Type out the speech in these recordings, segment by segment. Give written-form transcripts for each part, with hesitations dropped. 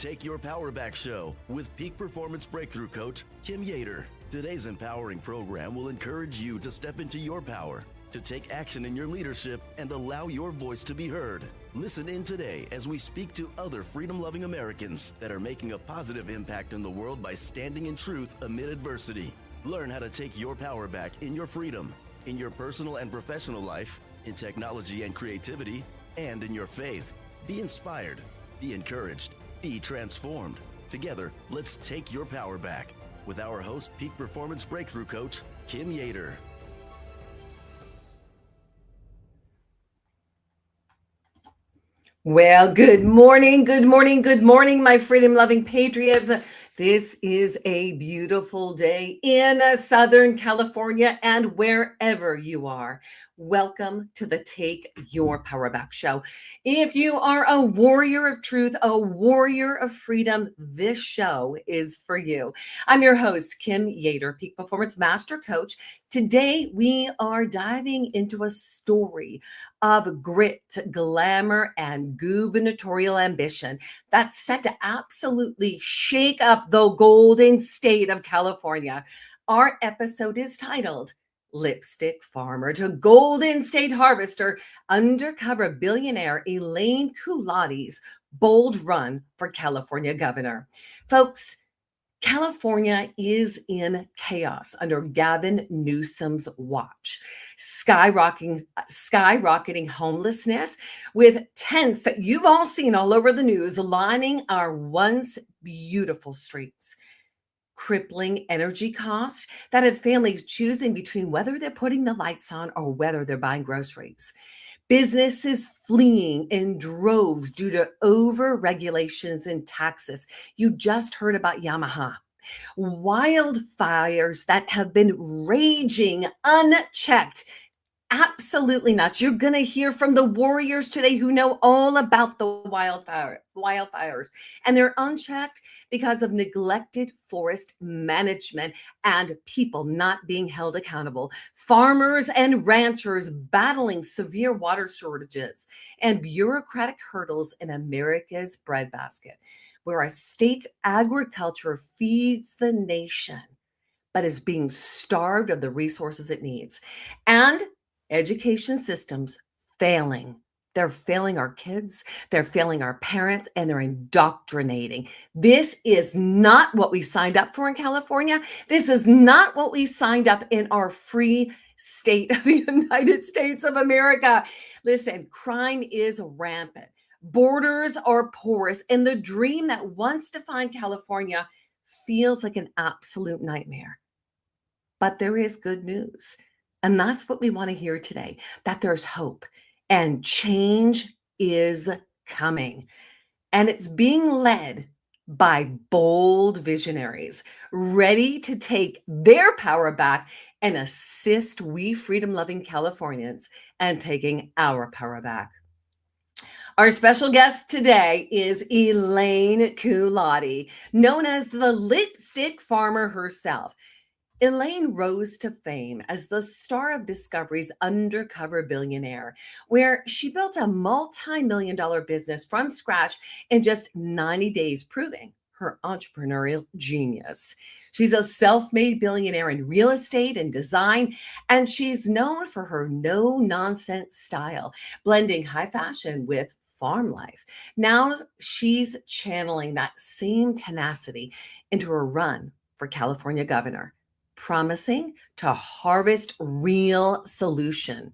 Take Your Power Back show with Peak Performance Breakthrough Coach Kim Yater. Today's empowering program will encourage you to step into your power, to take action in your leadership, and allow your voice to be heard. Listen in today as we speak to other freedom-loving Americans that are making a positive impact in the world by standing in truth amid adversity. Learn how to take your power back in your freedom, in your personal and professional life, in technology and creativity, and in your faith. Be inspired, be encouraged, be transformed. Together, let's take your power back with our host, Peak Performance Breakthrough Coach, Kim Yater. Well, good morning, my freedom-loving patriots. This is a beautiful day in Southern California and wherever you are. Welcome to the Take Your Power Back show. If you are a warrior of truth, a warrior of freedom, this show is for you. I'm your host, Kim Yater, Peak Performance Master Coach. Today, we are diving into a story of grit, glamour, and gubernatorial ambition that's set to absolutely shake up the golden state of California. Our episode is titled Lipstick Farmer to Golden State Harvester, undercover billionaire Elaine Culotti's bold run for California governor. Folks, California is in chaos under Gavin Newsom's watch. Skyrocketing homelessness with tents that you've all seen all over the news lining our once beautiful streets. Crippling energy costs that have families choosing between whether they're putting the lights on or whether they're buying groceries. Businesses fleeing in droves due to over-regulations and taxes. You just heard about Yamaha. Wildfires that have been raging unchecked. Absolutely nuts. You're going to hear from the warriors today who know all about the wildfires. And they're unchecked because of neglected forest management and people not being held accountable. Farmers and ranchers battling severe water shortages and bureaucratic hurdles in America's breadbasket, where our state's agriculture feeds the nation, but is being starved of the resources it needs. And education systems failing. They're failing our kids, they're failing our parents, and they're indoctrinating. This is not what we signed up for in California. This is not what we signed up in our free state of the United States of America. Listen, crime is rampant. Borders are porous, and the dream that once defined California feels like an absolute nightmare. But there is good news. And that's what we want to hear today, that there's hope and change is coming. And it's being led by bold visionaries ready to take their power back and assist we freedom-loving Californians in taking our power back. Our special guest today is Elaine Culotti, known as the Lipstick Farmer herself. Elaine rose to fame as the star of Discovery's Undercover Billionaire, where she built a multi-million-dollar business from scratch in just 90 days, proving her entrepreneurial genius. She's a self-made billionaire in real estate and design, and she's known for her no-nonsense style, blending high fashion with farm life. Now she's channeling that same tenacity into a run for California governor, promising to harvest real solutions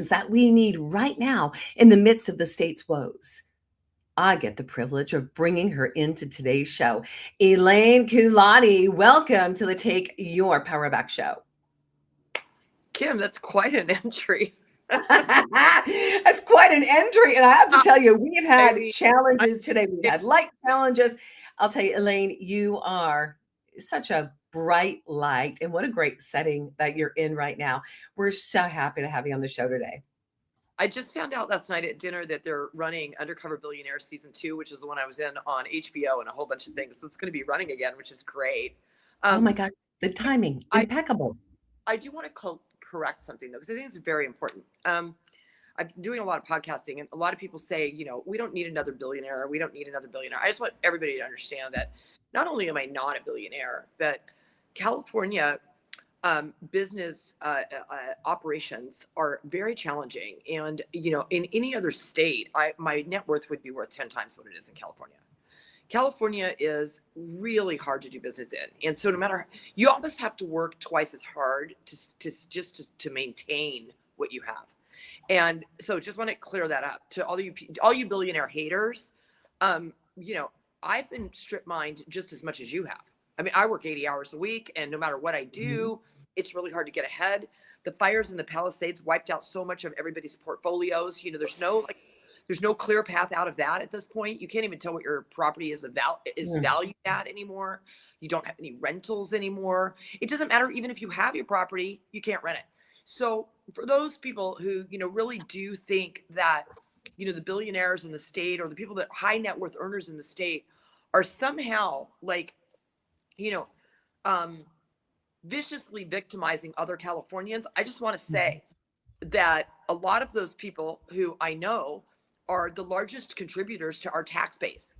that we need right now in the midst of the state's woes. I get the privilege of bringing her into today's show. Elaine Culotti, welcome to the Take Your Power Back show. Kim, that's quite an entry. That's quite an entry. And I have to tell you, we've had challenges today. We've had light challenges. I'll tell you, Elaine, you are such a bright light, and what a great setting that you're in right now. We're so happy to have you on the show today. I just found out last night at dinner that they're running Undercover Billionaire Season 2, which is the one I was in on HBO and a whole bunch of things. So it's going to be running again, which is great. Oh my gosh, the timing, impeccable. I do want to correct something, though, because I think it's very important. I I've been doing a lot of podcasting, and a lot of people say, we don't need another billionaire. We don't need another billionaire. I just want everybody to understand that not only am I not a billionaire, but California business operations are very challenging. And, in any other state, my net worth would be worth 10 times what it is in California. California is really hard to do business in. And so you almost have to work twice as hard to maintain what you have. And so just want to clear that up to all you billionaire haters. I've been strip mined just as much as you have. I mean, I work 80 hours a week, and no matter what I do, it's really hard to get ahead. The fires in the Palisades wiped out so much of everybody's portfolios. There's no clear path out of that at this point. You can't even tell what your property is valued at anymore. You don't have any rentals anymore. It doesn't matter. Even if you have your property, you can't rent it. So for those people who, really do think that, the billionaires in the state or the people that high net worth earners in the state are somehow like, viciously victimizing other Californians, I just want to say that a lot of those people who I know are the largest contributors to our tax base.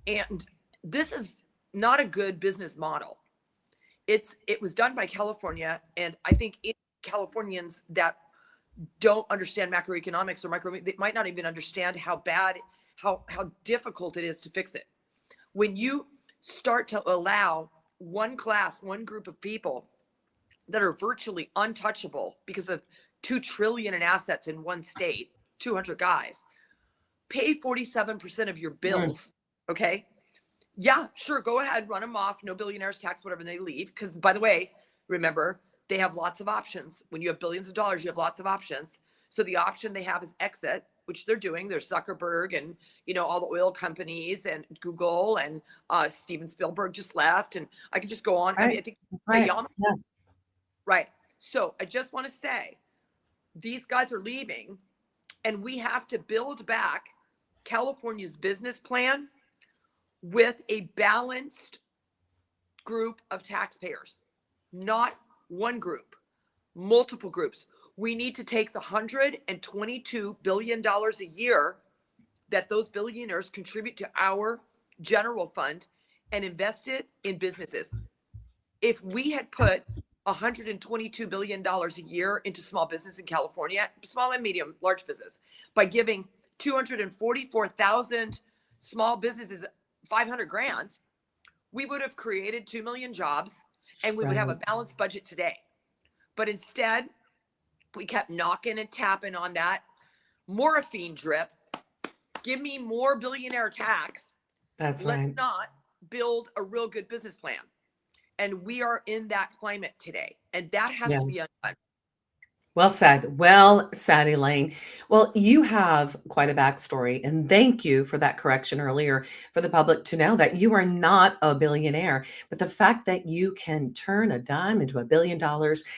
And this is not a good business model. It was done by California, and I think Californians that don't understand macroeconomics or they might not even understand how difficult it is to fix it. When you start to allow one group of people that are virtually untouchable because of $2 trillion in assets in one state, 200 guys, pay 47% of your bills. Okay. Yeah, sure. Go ahead, run them off. No billionaires tax, whatever, they leave. Because by the way, remember, they have lots of options. When you have billions of dollars, you have lots of options. So the option they have is exit, which they're doing. There's Zuckerberg and, all the oil companies and Google and Steven Spielberg just left. And I could just go on. Right. I mean, I think Right. Yeah. Right. So I just want to say these guys are leaving, and we have to build back California's business plan with a balanced group of taxpayers, not one group, multiple groups. We need to take the $122 billion a year that those billionaires contribute to our general fund and invest it in businesses. If we had put $122 billion a year into small business in California, small and medium, large business, by giving 244,000 small businesses 500 grand, we would have created 2 million jobs, and we would have a balanced budget today. But instead, we kept knocking and tapping on that morphine drip. Give me more billionaire tax. That's Let's right. not build a real good business plan. And we are in that climate today, and that has to be undone. Well said, Elaine. Well, you have quite a backstory, and thank you for that correction earlier for the public to know that you are not a billionaire. But the fact that you can turn a dime into $1 billion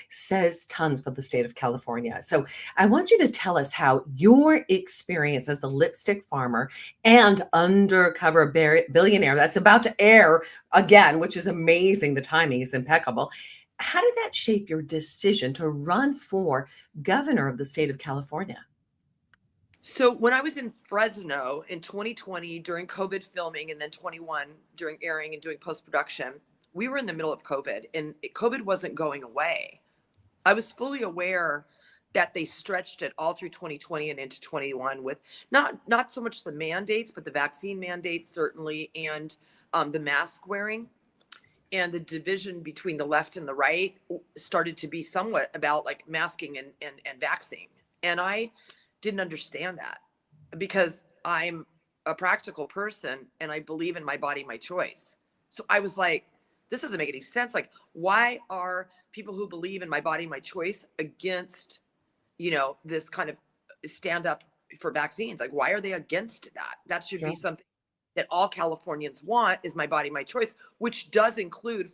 says tons for the state of California. So I want you to tell us how your experience as the lipstick farmer and undercover billionaire that's about to air again, which is amazing. The timing is impeccable. How did that shape your decision to run for governor of the state of California? So when I was in Fresno in 2020 during COVID filming, and then 21 during airing and doing post-production, we were in the middle of COVID, and COVID wasn't going away. I was fully aware that they stretched it all through 2020 and into 21 with not so much the mandates, but the vaccine mandates certainly, and the mask wearing. And the division between the left and the right started to be somewhat about like masking and vaccine. And I didn't understand that because I'm a practical person and I believe in my body, my choice. So I was like, this doesn't make any sense. Like, why are people who believe in my body, my choice against, this kind of stand up for vaccines? Like, why are they against that? That should be something that all Californians want, is my body, my choice, which does include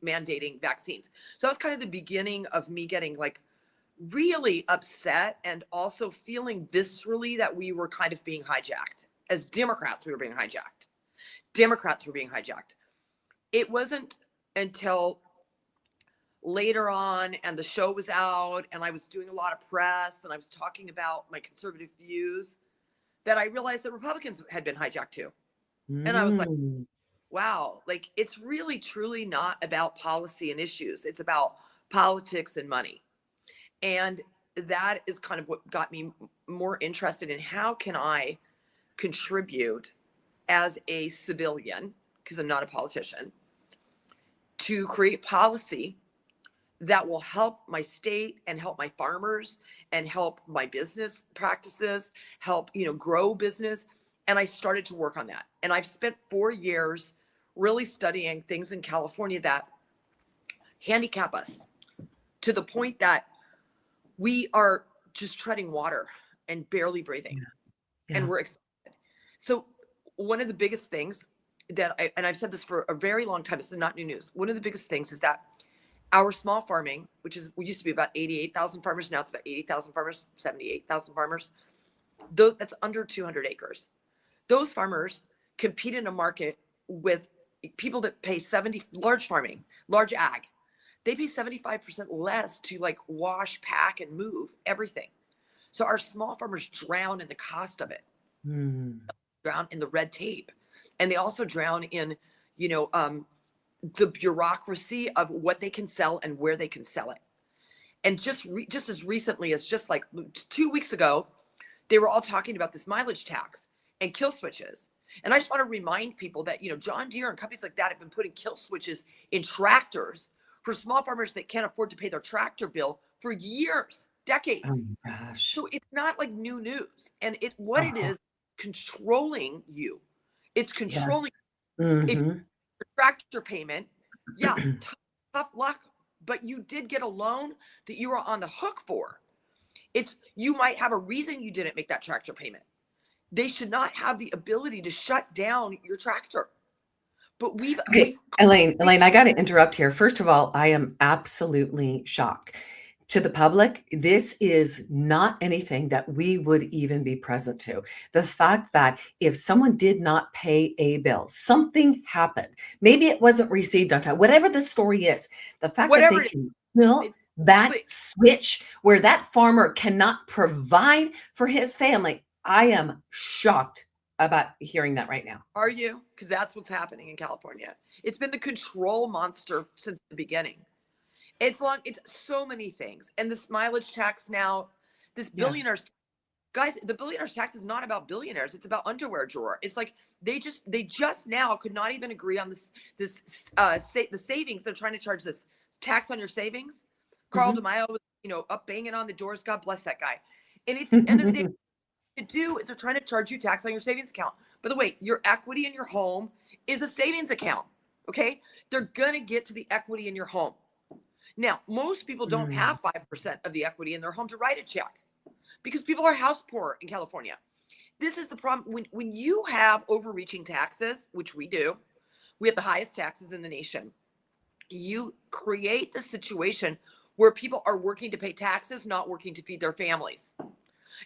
mandating vaccines. So that was kind of the beginning of me getting like really upset, and also feeling viscerally that we were kind of being hijacked. As Democrats, we were being hijacked. Democrats were being hijacked. It wasn't until later on, and the show was out, and I was doing a lot of press, and I was talking about my conservative views, that I realized that Republicans had been hijacked too. And I was like, Mm. wow, like it's really truly not about policy and issues. It's about politics and money. And that is kind of what got me more interested in how can I contribute as a civilian, because I'm not a politician, to create policy that will help my state and help my farmers and help my business practices, help, grow business. And I started to work on that. And I've spent 4 years really studying things in California that handicap us to the point that we are just treading water and barely breathing. Yeah. And we're excited. So one of the biggest things that I've said this for a very long time, this is not new news. One of the biggest things is that our small farming, we used to be about 88,000 farmers. Now it's about 80,000 farmers, 78,000 farmers. That's under 200 acres. Those farmers compete in a market with people that pay large farming, large ag. They pay 75% less to like wash, pack, and move everything. So our small farmers drown in the cost of it, drown in the red tape. And they also drown in, the bureaucracy of what they can sell and where they can sell it. And just as recently as just like 2 weeks ago, they were all talking about this mileage tax and kill switches. And I just want to remind people that, John Deere and companies like that have been putting kill switches in tractors for small farmers that can't afford to pay their tractor bill for years, decades. Oh my gosh. So it's not like new news. And it is controlling you. It's controlling your tractor payment. Yeah, tough luck, but you did get a loan that you were on the hook for. You might have a reason you didn't make that tractor payment. They should not have the ability to shut down your tractor. But Elaine, I got to interrupt here. First of all, I am absolutely shocked. To the public, this is not anything that we would even be present to. The fact that if someone did not pay a bill, something happened, maybe it wasn't received on time, whatever the story is, the fact that they can fill that switch where that farmer cannot provide for his family, I am shocked about hearing that right now. Are you? Because that's what's happening in California. It's been the control monster since the beginning. It's so many things. And this mileage tax now, this billionaires, guys, the billionaires tax is not about billionaires. It's about underwear drawer. It's like they just now could not even agree on the savings. They're trying to charge this tax on your savings. Carl DeMaio was, up banging on the doors. God bless that guy. And at the end of the day, what they do is they're trying to charge you tax on your savings account. By the way, your equity in your home is a savings account. Okay. They're going to get to the equity in your home. Now, most people don't have 5% of the equity in their home to write a check because people are house poor in California. This is the problem. When you have overreaching taxes, which we do, we have the highest taxes in the nation. You create the situation where people are working to pay taxes, not working to feed their families.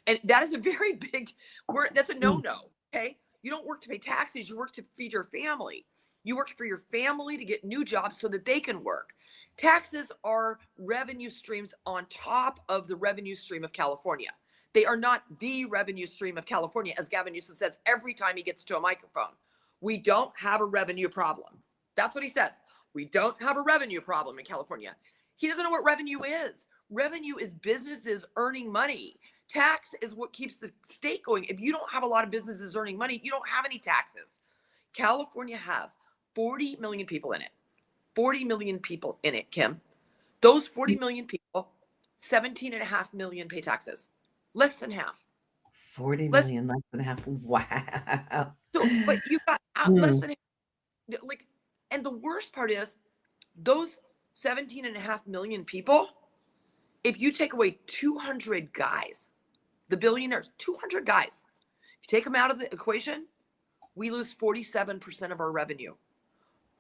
And that is a very big word. That's a no-no. Okay. You don't work to pay taxes. You work to feed your family. You work for your family to get new jobs so that they can work. Taxes are revenue streams on top of the revenue stream of California. They are not the revenue stream of California, as Gavin Newsom says every time he gets to a microphone. We don't have a revenue problem. That's what he says. We don't have a revenue problem in California. He doesn't know what revenue is. Revenue is businesses earning money. Tax is what keeps the state going. If you don't have a lot of businesses earning money, you don't have any taxes. California has 40 million people in it. 40 million people in it, Kim. Those 40 million people, 17.5 million pay taxes. Less than half. 40 million, less than half. Wow. So, but you got less than half. And the worst part is those 17.5 million people, if you take away 200 guys, the billionaires, 200 guys, if you take them out of the equation, we lose 47% of our revenue.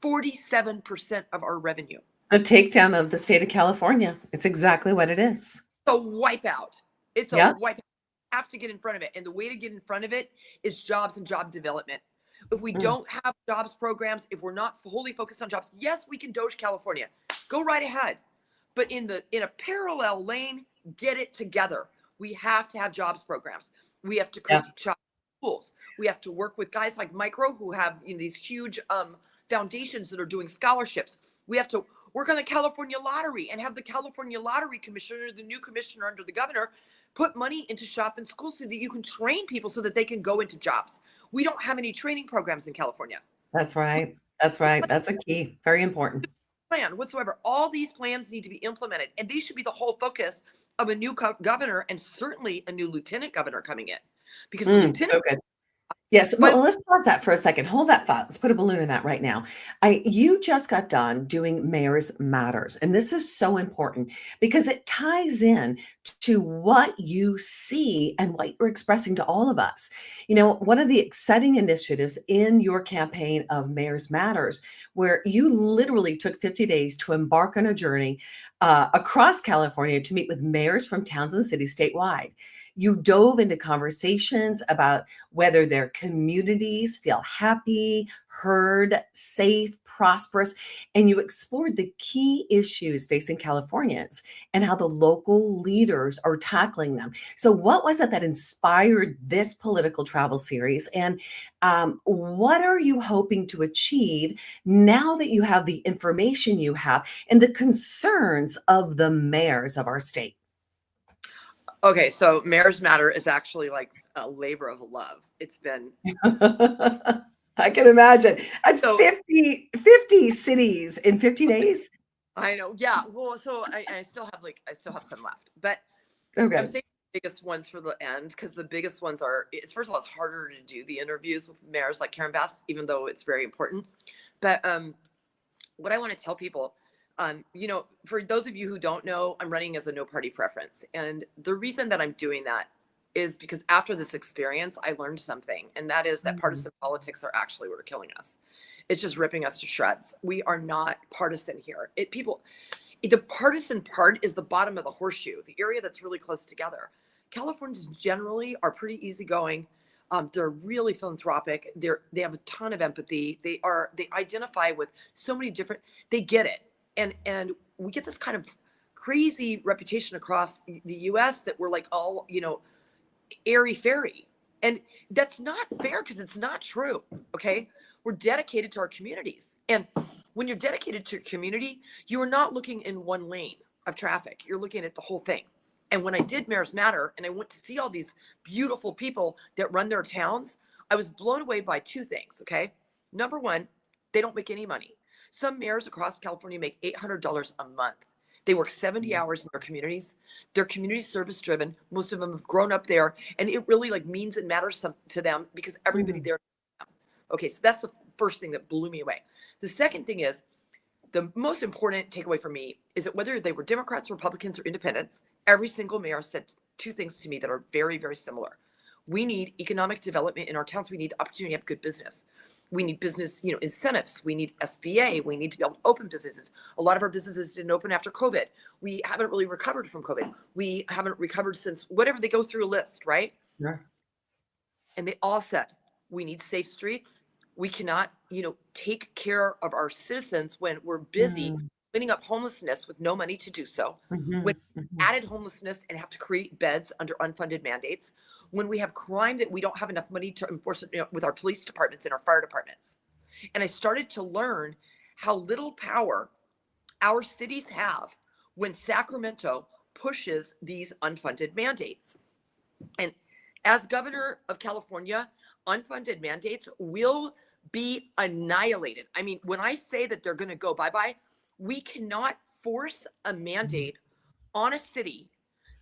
47% of our revenue. A takedown of the state of California. It's exactly what it is. A wipeout. It's a wipeout. You have to get in front of it. And the way to get in front of it is jobs and job development. If we don't have jobs programs, if we're not wholly focused on jobs, yes, we can doge California. Go right ahead. But in a parallel lane, get it together. We have to have jobs programs. We have to create job schools. We have to work with guys like Micro who have these huge foundations that are doing scholarships. We have to work on the California lottery and have the California lottery commissioner, the new commissioner under the governor, put money into shop and schools so that you can train people so that they can go into jobs. We don't have any training programs in California. That's right. That's right. That's a key. Very important. Plan whatsoever. All these plans need to be implemented, and these should be the whole focus of a new governor, and certainly a new lieutenant governor coming in, because the lieutenant. So good. Yes. Well, let's pause that for a second. Hold that thought. Let's put a balloon in that right now. You just got done doing Mayors Matters, and this is so important because it ties in to what you see and what you're expressing to all of us. One of the exciting initiatives in your campaign of Mayors Matters, where you literally took 50 days to embark on a journey across California to meet with mayors from towns and cities statewide. You dove into conversations about whether their communities feel happy, heard, safe, prosperous, and you explored the key issues facing Californians and how the local leaders are tackling them. So what was it that inspired this political travel series? And what are you hoping to achieve now that you have the information you have and the concerns of the mayors of our state? Okay, so Mayors Matter is actually like a labor of love. It's been I can imagine. That's 50 cities in 50 days. I know. Yeah. Well, so I still have some left, but okay. I'm saying the biggest ones for the end, because the biggest ones it's first of all, it's harder to do the interviews with mayors like Karen Bass, even though it's very important. But what I want to tell people, for those of you who don't know, I'm running as a no party preference. And the reason that I'm doing that is because after this experience, I learned something. And that is that partisan politics are actually what are killing us. It's just ripping us to shreds. We are not partisan here. The partisan part is the bottom of the horseshoe, the area that's really close together. Californians generally are pretty easygoing. They're really philanthropic. They have a ton of empathy. They identify with so many different, they get it. And we get this kind of crazy reputation across the US that we're like all, airy fairy. And that's not fair, because it's not true. Okay. We're dedicated to our communities. And when you're dedicated to your community, you are not looking in one lane of traffic. You're looking at the whole thing. And when I did Mayors Matter and I went to see all these beautiful people that run their towns, I was blown away by two things. Okay. Number one, they don't make any money. Some mayors across California make $800 a month. They work 70 hours in their communities. They're community service driven. Most of them have grown up there, and it really means and matters to them because everybody there. Okay, so that's the first thing that blew me away. The second thing is, the most important takeaway for me is that whether they were Democrats, Republicans, or independents, every single mayor said two things to me that are very, very similar. We need economic development in our towns. We need the opportunity to have good business. We need business, incentives. We need SBA. We need to be able to open businesses. A lot of our businesses didn't open after COVID. We haven't really recovered from COVID. We haven't recovered since whatever. They go through a list, right? Yeah. And they all said, we need safe streets. We cannot, take care of our citizens when we're busy cleaning up homelessness with no money to do so. When added homelessness and have to create beds under unfunded mandates. When we have crime that we don't have enough money to enforce it, with our police departments and our fire departments. And I started to learn how little power our cities have when Sacramento pushes these unfunded mandates. And as governor of California, unfunded mandates will be annihilated. I mean, when I say that they're going to go bye-bye, we cannot force a mandate on a city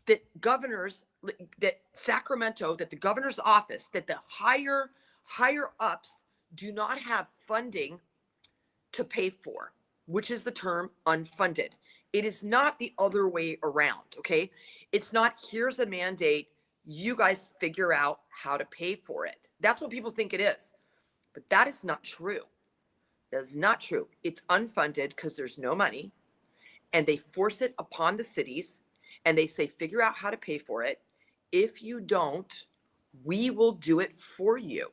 that Sacramento, that the governor's office, that the higher ups do not have funding to pay for, which is the term unfunded. It is not the other way around, okay? It's not, here's a mandate, you guys figure out how to pay for it. That's what people think it is. But that is not true. That is not true. It's unfunded because there's no money, and they force it upon the cities, and they say, figure out how to pay for it. If you don't, we will do it for you.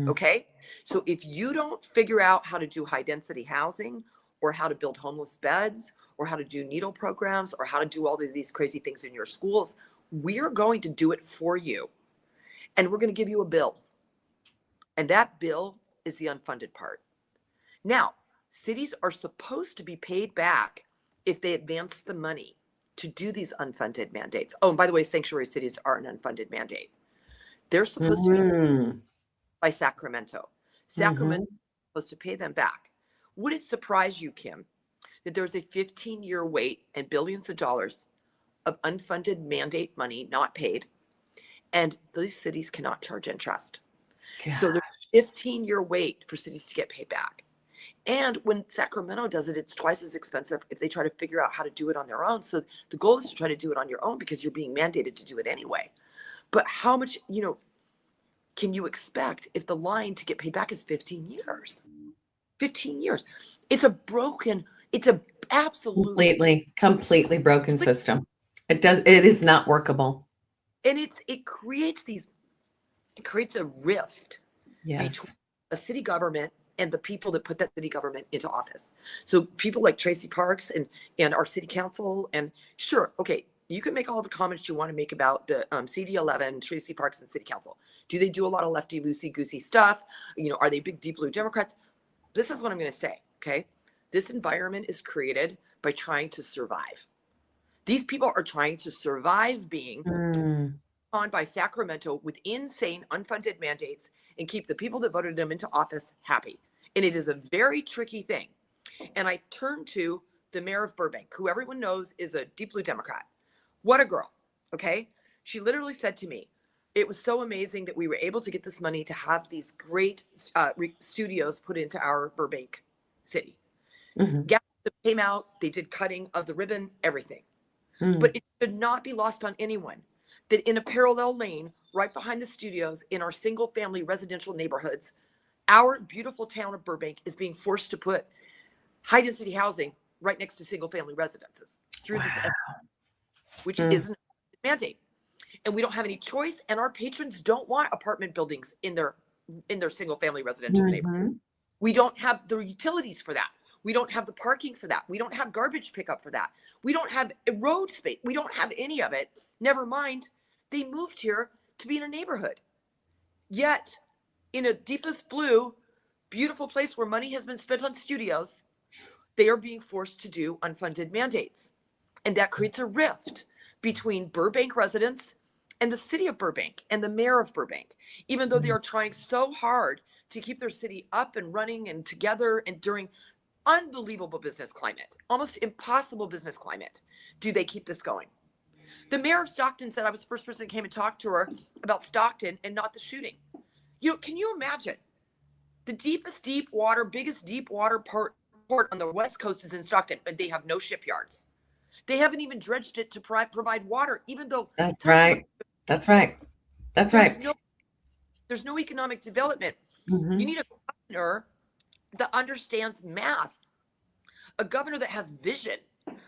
Okay? So if you don't figure out how to do high density housing or how to build homeless beds or how to do needle programs or how to do all of these crazy things in your schools. We're going to do it for you. And we're going to give you a bill. And that bill is the unfunded part. Now, cities are supposed to be paid back if they advance the money to do these unfunded mandates. Oh, and by the way, sanctuary cities are an unfunded mandate. They're supposed to be by Sacramento. Sacramento is supposed to pay them back. Would it surprise you, Kim, that there's a 15-year wait and billions of dollars of unfunded mandate money not paid, and these cities cannot charge interest? God. So there's a 15-year wait for cities to get paid back. And when Sacramento does it, it's twice as expensive if they try to figure out how to do it on their own. So the goal is to try to do it on your own because you're being mandated to do it anyway. But how much, can you expect if the line to get paid back is 15 years? 15 years. It's a absolutely completely broken system. It is not workable. And it creates a rift between a city government and the people that put that city government into office. So people like Tracy Parks and our city council, and sure, okay, you can make all the comments you want to make about the CD11, Tracy Parks, and city council. Do they do a lot of lefty, loosey-goosey stuff? Are they big, deep blue Democrats? This is what I'm going to say, okay? This environment is created by trying to survive. These people are trying to survive being on by Sacramento with insane unfunded mandates and keep the people that voted them into office happy. And it is a very tricky thing. And I turn to the mayor of Burbank, who everyone knows is a deep blue Democrat. What a girl, okay? She literally said to me, it was so amazing that we were able to get this money to have these great studios put into our Burbank city. Gas came out, they did cutting of the ribbon, everything. But it should not be lost on anyone that in a parallel lane right behind the studios in our single family residential neighborhoods, our beautiful town of Burbank is being forced to put high density housing right next to single family residences through this, which is a mandate. And we don't have any choice. And our patrons don't want apartment buildings in their single family residential neighborhood. We don't have the utilities for that. We don't have the parking for that. We don't have garbage pickup for that. We don't have road space. We don't have any of it. Never mind, they moved here to be in a neighborhood. Yet, in a deepest blue, beautiful place where money has been spent on studios, they are being forced to do unfunded mandates. And that creates a rift between Burbank residents and the city of Burbank and the mayor of Burbank, even though they are trying so hard to keep their city up and running and together and during unbelievable business climate, almost impossible business climate. Do they keep this going? The mayor of Stockton said I was the first person that came and talked to her about Stockton and not the shooting. Can you imagine? The deepest deep water, biggest deep water port on the West Coast is in Stockton, and they have no shipyards. They haven't even dredged it to provide water, even though That's right. There's no economic development. You need a governor that understands math, a governor that has vision,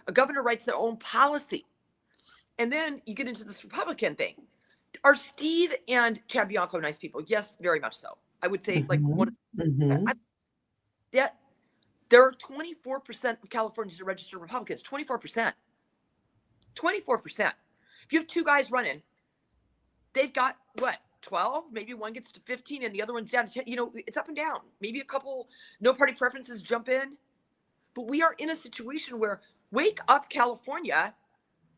a governor writes their own policy. And then you get into this Republican thing. Are Steve and Chad Bianco nice people? Yes, very much so. I would say there are 24% of Californians are registered Republicans. 24%. 24%. If you have two guys running, they've got what? 12, maybe one gets to 15 and the other one's down to 10. It's up and down. Maybe a couple no party preferences jump in. But we are in a situation where, wake up, California.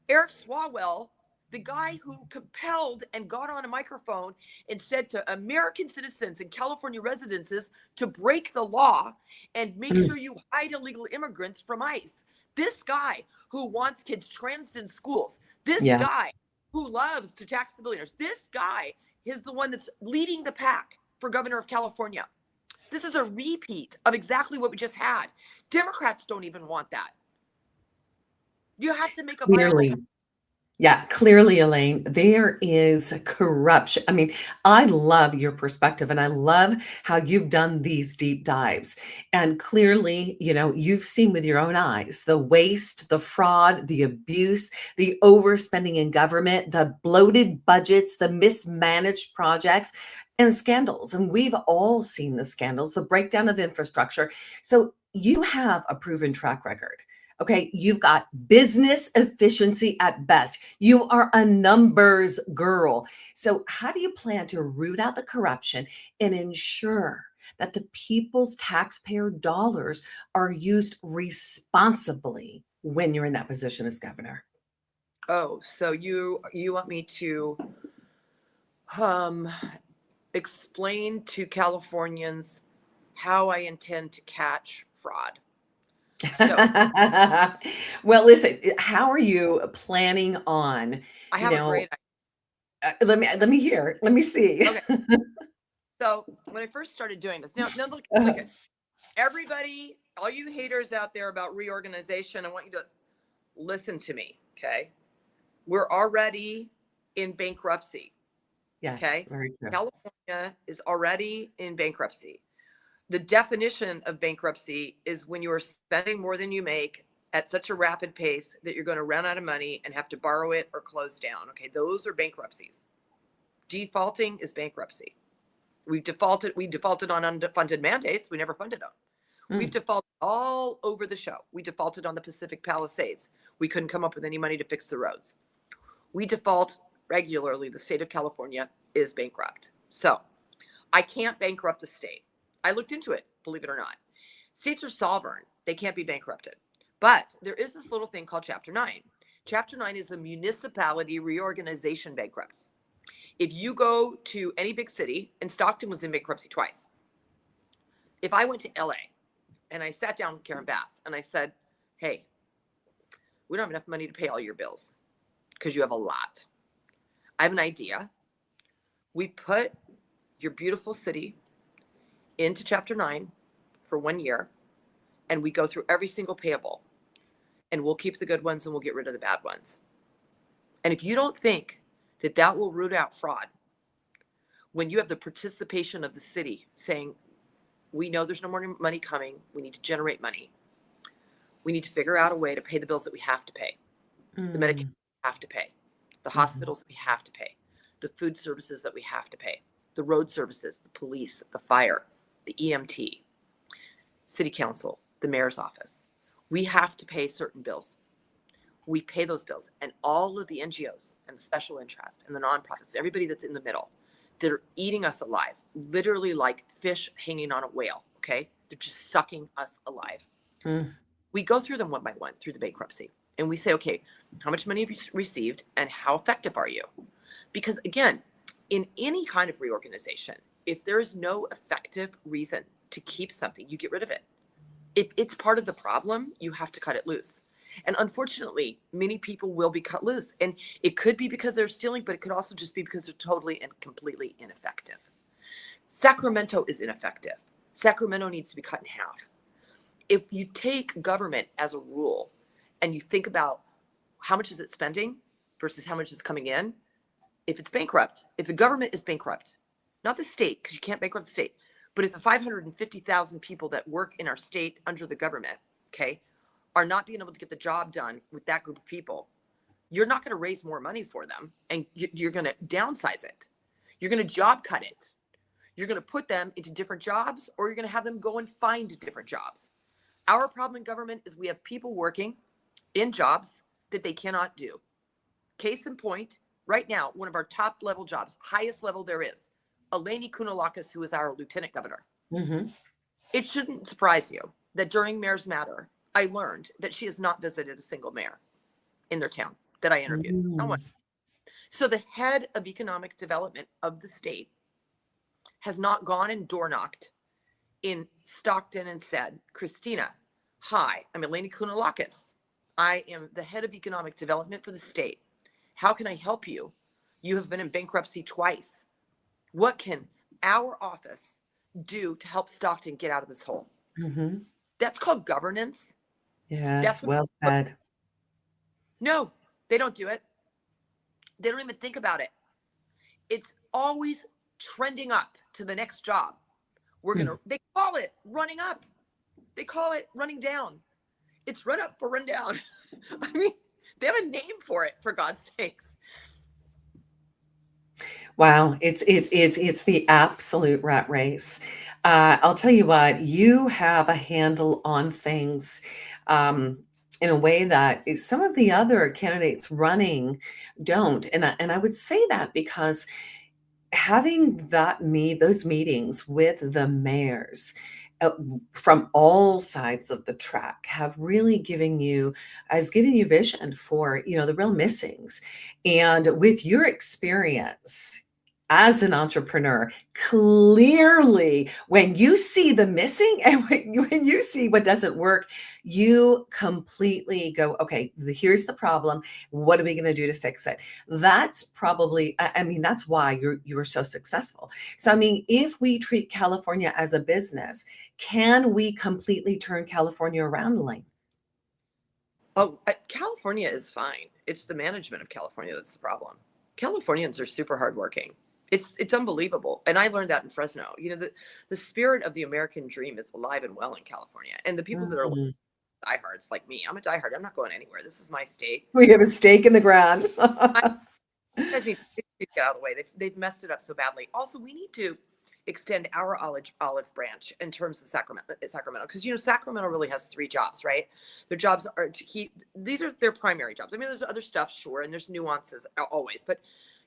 Eric Swalwell, the guy who compelled and got on a microphone and said to American citizens and California residences to break the law and make sure you hide illegal immigrants from ICE. This guy who wants kids transed in schools. This guy who loves to tax the billionaires. This guy is the one that's leading the pack for governor of California. This is a repeat of exactly what we just had. Democrats don't even want that. You have to make a Clearly, Elaine, there is corruption. I mean, I love your perspective and I love how you've done these deep dives. And clearly, you've seen with your own eyes the waste, the fraud, the abuse, the overspending in government, the bloated budgets, the mismanaged projects, and scandals. And we've all seen the scandals, the breakdown of infrastructure. So you have a proven track record. Okay, you've got business efficiency at best. You are a numbers girl. So, how do you plan to root out the corruption and ensure that the people's taxpayer dollars are used responsibly when you're in that position as governor? Oh, so you want me to explain to Californians how I intend to catch fraud. So Well, listen, how are you planning on, I you have a know, great idea. let me hear, let me see. Okay. So when I first started doing this, now look, at everybody, all you haters out there about reorganization, I want you to listen to me. Okay. We're already in bankruptcy. Yes, Okay. very true. California is already in bankruptcy. The definition of bankruptcy is when you are spending more than you make at such a rapid pace that you're going to run out of money and have to borrow it or close down. Okay. Those are bankruptcies. Defaulting is bankruptcy. We defaulted on unfunded mandates. We never funded them. We've defaulted all over the show. We defaulted on the Pacific Palisades. We couldn't come up with any money to fix the roads. We default regularly. The state of California is bankrupt. So I can't bankrupt the state. I looked into it, believe it or not. States are sovereign. They can't be bankrupted. But there is this little thing called Chapter 9. Chapter 9 is the municipality reorganization bankrupts. If you go to any big city, and Stockton was in bankruptcy twice. If I went to LA and I sat down with Karen Bass and I said, hey, we don't have enough money to pay all your bills because you have a lot. I have an idea. We put your beautiful city into Chapter 9 for 1 year, and we go through every single payable, and we'll keep the good ones and we'll get rid of the bad ones. And if you don't think that that will root out fraud, when you have the participation of the city saying, we know there's no more money coming, we need to generate money, we need to figure out a way to pay the bills that we have to pay, the Medicaid we have to pay, the hospitals that we have to pay, the food services that we have to pay, the road services, the police, the fire, the EMT, city council, the mayor's office. We have to pay certain bills. We pay those bills, and all of the NGOs and the special interest and the nonprofits, everybody that's in the middle, they're eating us alive, literally like fish hanging on a whale. Okay. They're just sucking us alive. We go through them one by one through the bankruptcy, and we say, okay, how much money have you received and how effective are you? Because again, in any kind of reorganization, if there is no effective reason to keep something, you get rid of it. If it's part of the problem, you have to cut it loose. And unfortunately, many people will be cut loose. And it could be because they're stealing, but it could also just be because they're totally and completely ineffective. Sacramento is ineffective. Sacramento needs to be cut in half. If you take government as a rule and you think about how much is it spending versus how much is coming in, if it's bankrupt, if the government is bankrupt, not the state, because you can't bankrupt the state, but if the 550,000 people that work in our state under the government, okay, are not being able to get the job done with that group of people, you're not going to raise more money for them, and you're going to downsize it. You're going to job cut it. You're going to put them into different jobs, or you're going to have them go and find different jobs. Our problem in government is we have people working in jobs that they cannot do. Case in point, right now, one of our top level jobs, highest level there is, Eleni Kounalakis, who is our lieutenant governor. It shouldn't surprise you that during Mayor's Matter, I learned that she has not visited a single mayor in their town that I interviewed. No one. So the head of economic development of the state has not gone and door knocked in Stockton and said, Christina, hi, I'm Eleni Kounalakis. I am the head of economic development for the state. How can I help you? You have been in bankruptcy twice. What can our office do to help Stockton get out of this hole? That's called governance. Yes, That's well said. No, they don't do it. They don't even think about it. It's always trending up to the next job. They call it running up. They call it running down. It's run up or run down. I mean, they have a name for it, for God's sakes. Wow, it's the absolute rat race. I'll tell you what, you have a handle on things um, in a way that some of the other candidates running don't. And I would say that because having those meetings with the mayors uh, from all sides of the track have really given you vision for the real missings. And with your experience as an entrepreneur, clearly when you see the missing and when you see what doesn't work, you completely go, okay, here's the problem. What are we going to do to fix it? That's probably, I mean, that's why you're so successful. So I mean, if we treat California as a business, can we completely turn California around, Elaine? Oh, California is fine. It's the management of California that's the problem. Californians are super hardworking. It's unbelievable, and I learned that in Fresno. The spirit of the American dream is alive and well in California, and the people that are Mhm. diehards like me. I'm a diehard. I'm not going anywhere. This is my state. We have a stake in the ground. You guys need to get out of the way. They've messed it up so badly. Also, we need to extend our olive branch in terms of Sacramento, because Sacramento really has three jobs, right? Their jobs are to keep. These are their primary jobs. I mean, there's other stuff, sure, and there's nuances always, but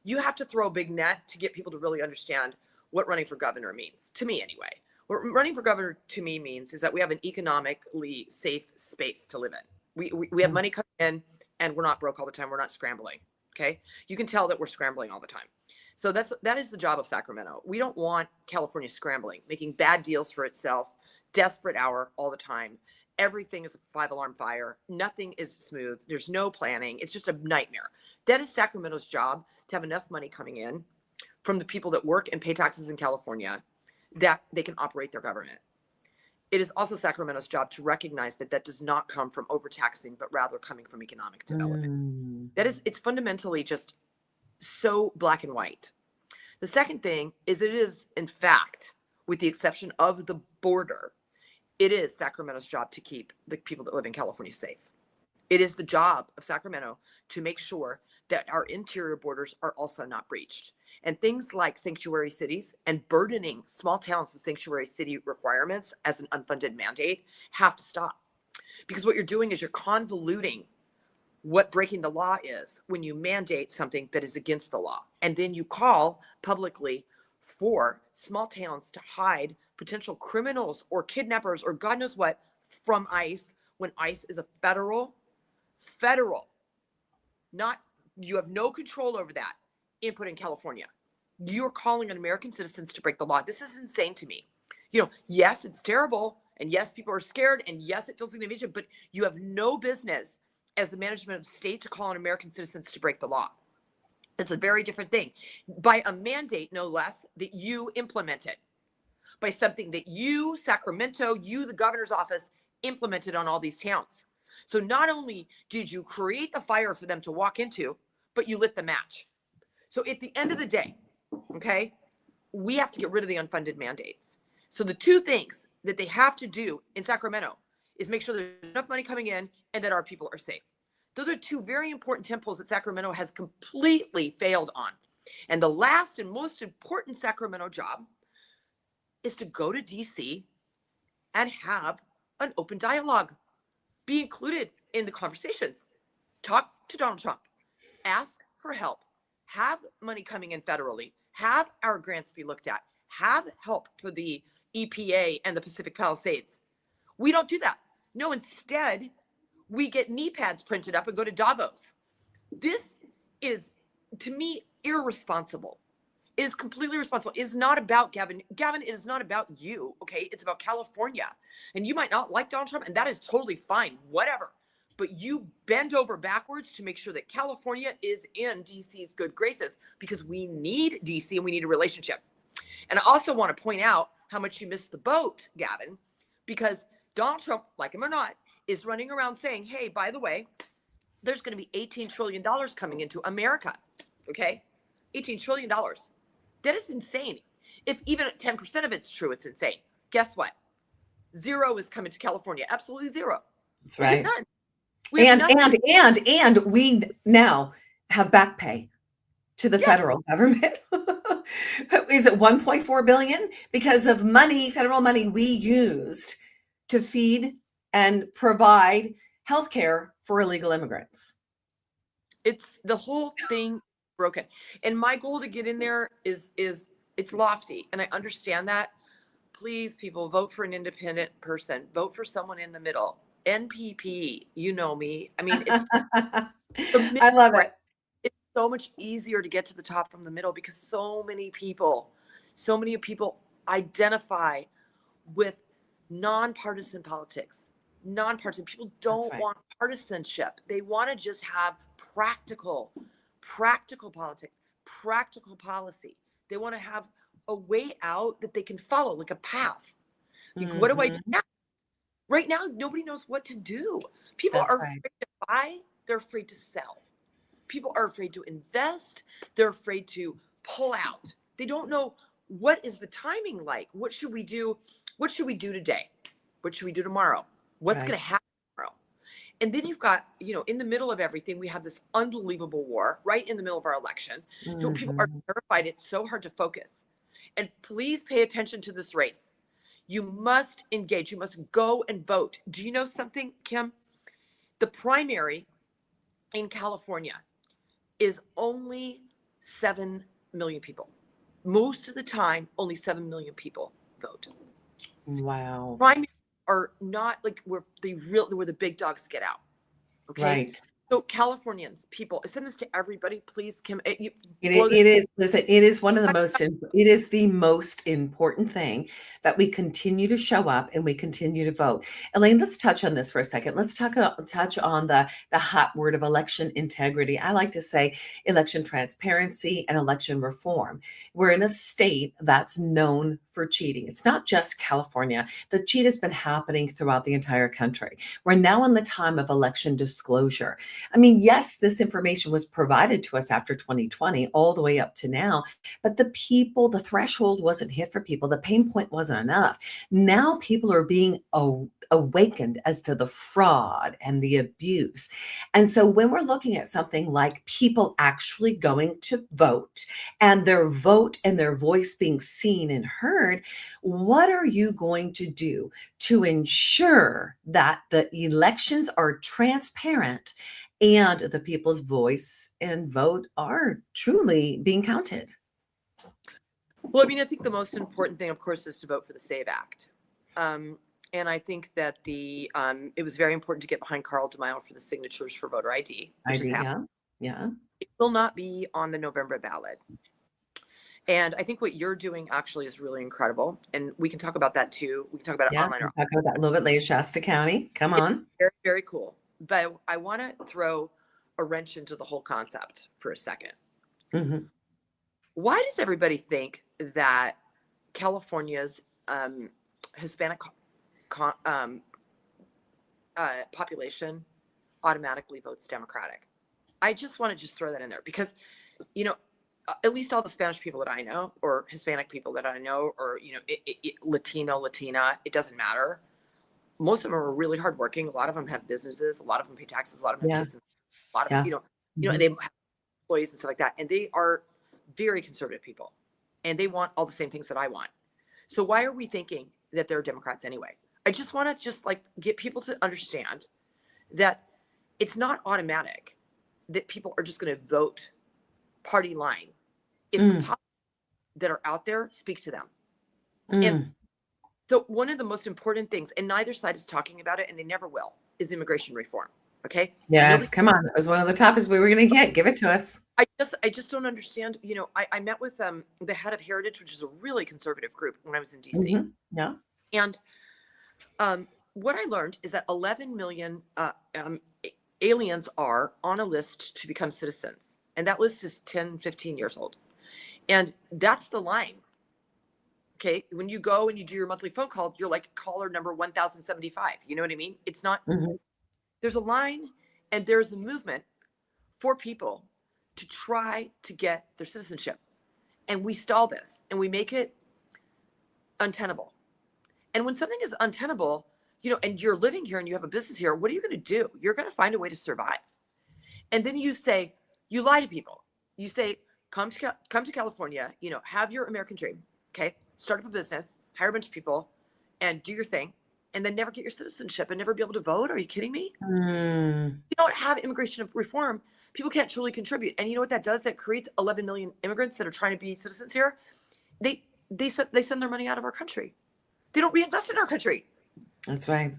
you have to throw a big net to get people to really understand what running for governor means. To me, anyway, what running for governor to me means is that we have an economically safe space to live in. We have money coming in, and we're not broke all the time. We're not scrambling. Okay, you can tell that we're scrambling all the time. So that is the job of Sacramento. We don't want California scrambling, making bad deals for itself, desperate hour all the time. Everything is a 5-alarm fire. Nothing is smooth. There's no planning. It's just a nightmare. That is Sacramento's job, to have enough money coming in from the people that work and pay taxes in California that they can operate their government. It is also Sacramento's job to recognize that does not come from overtaxing, but rather coming from economic development. Mm. It's fundamentally just so black and white. The second thing is it is, in fact, with the exception of the border, it is Sacramento's job to keep the people that live in California safe. It is the job of Sacramento to make sure that our interior borders are also not breached. And things like sanctuary cities and burdening small towns with sanctuary city requirements as an unfunded mandate have to stop. Because what you're doing is you're convoluting what breaking the law is when you mandate something that is against the law. And then you call publicly for small towns to hide potential criminals or kidnappers or God knows what from ICE, when ICE is a federal, not, you have no control over that input in California. You're calling on American citizens to break the law. This is insane to me. Yes, it's terrible. And yes, people are scared. And yes, it feels like an invasion, but you have no business as the management of state to call on American citizens to break the law. It's a very different thing. By a mandate, no less, that you implemented. By something that you, Sacramento, you, the governor's office, implemented on all these towns. So not only did you create the fire for them to walk into, but you lit the match. So at the end of the day, okay, we have to get rid of the unfunded mandates. So the two things that they have to do in Sacramento is make sure there's enough money coming in and that our people are safe. Those are two very important temples that Sacramento has completely failed on. And the last and most important Sacramento job is to go to DC and have an open dialogue. Be included in the conversations. Talk to Donald Trump. Ask for help. Have money coming in federally. Have our grants be looked at. Have help for the EPA and the Pacific Palisades. We don't do that. No, instead, we get knee pads printed up and go to Davos. This is, to me, irresponsible. It is completely irresponsible. It is not about Gavin. Gavin, it is not about you, okay? It's about California. And you might not like Donald Trump, and that is totally fine, whatever. But you bend over backwards to make sure that California is in DC's good graces, because we need DC and we need a relationship. And I also want to point out how much you missed the boat, Gavin, because Donald Trump, like him or not, is running around saying, hey, by the way, there's going to be $18 trillion coming into America, okay? $18 trillion. That is insane. If even 10% of it's true, it's insane. Guess what? Zero is coming to California. Absolutely zero. That's right. We have none. And we now have back pay to the Yes. federal government. Is it 1.4 billion? Because of money, federal money we used to feed and provide healthcare for illegal immigrants. It's the whole thing broken. And my goal to get in there is it's lofty. And I understand that. Please, people, vote for an independent person. Vote for someone in the middle. NPP, you know me. I mean, it's the middle, I love right? it. It's so much easier to get to the top from the middle because so many people identify with nonpartisan politics. Nonpartisan people don't right. want partisanship. They want to just have practical politics, practical policy. They want to have a way out that they can follow, like a path. Like, what do I do Mhm. now? Right now, nobody knows what to do. People That's are right. afraid to buy, they're afraid to sell. People are afraid to invest, they're afraid to pull out. They don't know what is the timing like. What should we do? What should we do today? What should we do tomorrow? What's going Right. to happen tomorrow? And then you've got, in the middle of everything, we have this unbelievable war right in the middle of our election. So people are Mhm. terrified. It's so hard to focus. And please pay attention to this race. You must engage. You must go and vote. Do you know something, Kim? The primary in California is only 7 million people. Most of the time, only 7 million people vote. Wow. Primaries are not like where the big dogs get out. Okay. Right. So Californians, people, I send this to everybody. Please, Kim, It is, listen, it is one of the most, it is the most important thing that we continue to show up and we continue to vote. Elaine, let's touch on this for a second. Let's touch on the hot word of election integrity. I like to say election transparency and election reform. We're in a state that's known for cheating. It's not just California. The cheat has been happening throughout the entire country. We're now in the time of election disclosure. I mean, yes, this information was provided to us after 2020 all the way up to now, but the threshold wasn't hit for people. The pain point wasn't enough. Now people are being awakened as to the fraud and the abuse. And so when we're looking at something like people actually going to vote and their vote and their voice being seen and heard, what are you going to do to ensure that the elections are transparent and the people's voice and vote are truly being counted? Well, I mean, I think the most important thing, of course, is to vote for the SAVE Act. And I think that it was very important to get behind Carl DeMaio for the signatures for voter ID, which is happening. Yeah. It will not be on the November ballot. And I think what you're doing actually is really incredible. And we can talk about that too. We can talk about it Yeah, online. we'll talk about that a little bit later. Shasta County, come on. Very, very cool. But I want to throw a wrench into the whole concept for a second. Mhm. Why does everybody think that California's Hispanic population automatically votes Democratic? I just want to throw that in there because, at least all the Spanish people that I know, or Hispanic people that I know, or Latino, Latina, it doesn't matter. Most of them are really hardworking. A lot of them have businesses. A lot of them pay taxes. A lot of them have kids. A lot of Yeah. and they have employees and stuff like that. And they are very conservative people, and they want all the same things that I want. So why are we thinking that they're Democrats anyway? I just want to get people to understand that it's not automatic that people are just going to vote party line if the politics that are out there speak to them. And so one of the most important things, and neither side is talking about it, and they never will, is immigration reform. Okay. Yes, come on. That was one of the topics we were going to get. Give it to us. I just don't understand. I met with the head of Heritage, which is a really conservative group, when I was in DC. Mhm. Yeah. And what I learned is that 11 million aliens are on a list to become citizens. And that list is 10, 15 years old. And that's the line. Okay. When you go and you do your monthly phone call, you're like caller number 1075. You know what I mean? It's not, there's a line and there's a movement for people to try to get their citizenship. And we stall this and we make it untenable. And when something is untenable, and you're living here and you have a business here, what are you going to do? You're going to find a way to survive. And then you lie to people. You say, come to California, have your American dream. Okay. Start up a business, hire a bunch of people and do your thing, and then never get your citizenship and never be able to vote. Are you kidding me? You don't have immigration reform. People can't truly contribute. And you know what that does? That creates 11 million immigrants that are trying to be citizens here. They send their money out of our country. They don't reinvest in our country. That's right.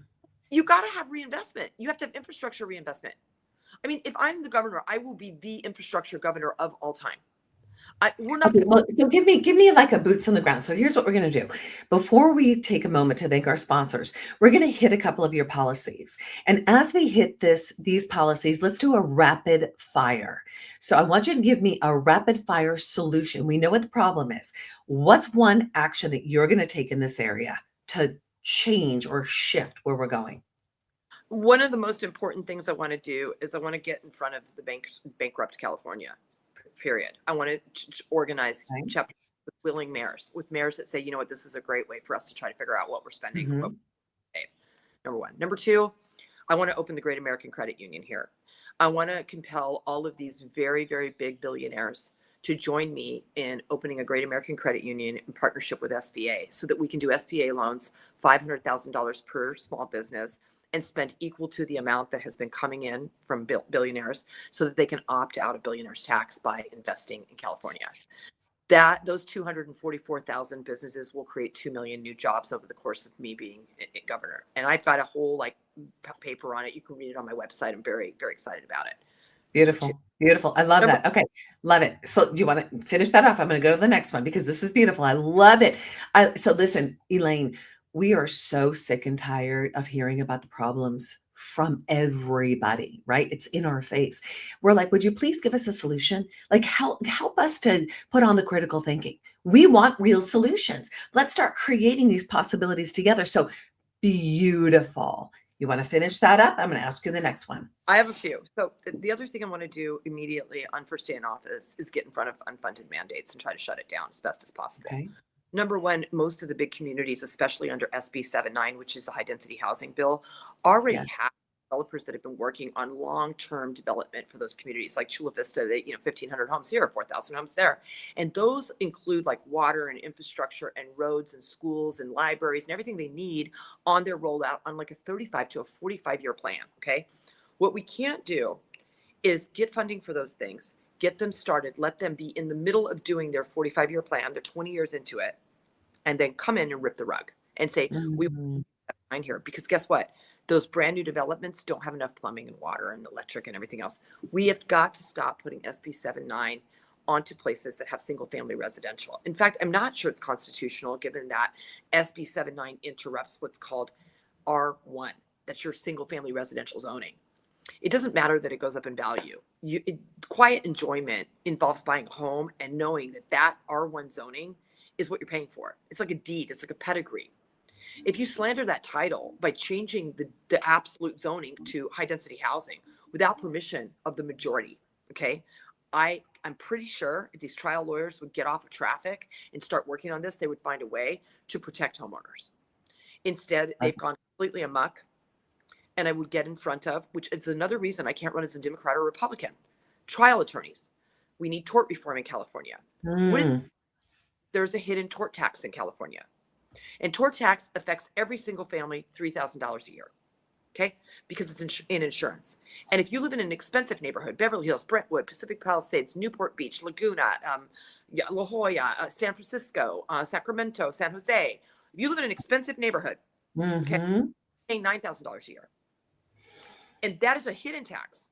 You got to have reinvestment. You have to have infrastructure reinvestment. I mean, if I'm the governor, I will be the infrastructure governor of all time. We're not. Okay, well, so give me like a boots on the ground. So here's what we're going to do. Before we take a moment to thank our sponsors, we're going to hit a couple of your policies. And as we hit these policies, let's do a rapid fire. So I want you to give me a rapid fire solution. We know what the problem is. What's one action that you're going to take in this area to change or shift where we're going? One of the most important things I want to do is I want to get in front of the bankrupt California. Period. I want to organize chapters with willing mayors, with mayors that say, you know what, this is a great way for us to try to figure out what we're spending. What we save. Number one. Number two, I want to open the Great American Credit Union here. I want to compel all of these very, very big billionaires to join me in opening a Great American Credit Union in partnership with SBA so that we can do SBA loans, $500,000 per small business, and spend equal to the amount that has been coming in from billionaires so that they can opt out of billionaires tax by investing in California. Those 244,000 businesses will create 2 million new jobs over the course of me being governor. And I've got a whole paper on it. You can read it on my website. I'm very, very excited about it. Beautiful. Beautiful. I love that. Okay. Love it. So do you want to finish that off? I'm going to go to the next one because this is beautiful. I love it. So listen, Elaine, we are so sick and tired of hearing about the problems from everybody, right? It's in our face. We're like, would you please give us a solution? Like help us to put on the critical thinking. We want real solutions. Let's start creating these possibilities together. So beautiful. You want to finish that up? I'm going to ask you the next one. I have a few. So the other thing I want to do immediately on first day in office is get in front of unfunded mandates and try to shut it down as best as possible. Okay. Number one, most of the big communities, especially under SB 79, which is the high density housing bill, already have developers that have been working on long-term development for those communities, like Chula Vista, 1,500 homes here, 4,000 homes there. And those include like water and infrastructure and roads and schools and libraries and everything they need on their rollout on like a 35 to a 45-year plan, okay? What we can't do is get funding for those things, get them started, let them be in the middle of doing their 45-year plan, they're 20 years into it, and then come in and rip the rug and say, we want here. Because guess what? Those brand new developments don't have enough plumbing and water and electric and everything else. We have got to stop putting SB 79 onto places that have single family residential. In fact, I'm not sure it's constitutional given that SB 79 interrupts what's called R1. That's your single family residential zoning. It doesn't matter that it goes up in value. Quiet enjoyment involves buying a home and knowing that R1 zoning is what you're paying for. It's like a deed. It's like a pedigree. If you slander that title by changing the absolute zoning to high density housing without permission of the majority, okay, I'm pretty sure if these trial lawyers would get off of traffic and start working on this, they would find a way to protect homeowners. Instead, they've gone completely amok. And I would get in front of, which is another reason I can't run as a Democrat or Republican, trial attorneys. We need tort reform in California. There's a hidden tort tax in California. And tort tax affects every single family $3,000 a year, okay? Because it's in insurance. And if you live in an expensive neighborhood, Beverly Hills, Brentwood, Pacific Palisades, Newport Beach, Laguna, La Jolla, San Francisco, Sacramento, San Jose, if you live in an expensive neighborhood, okay, you're paying $9,000 a year. And that is a hidden tax.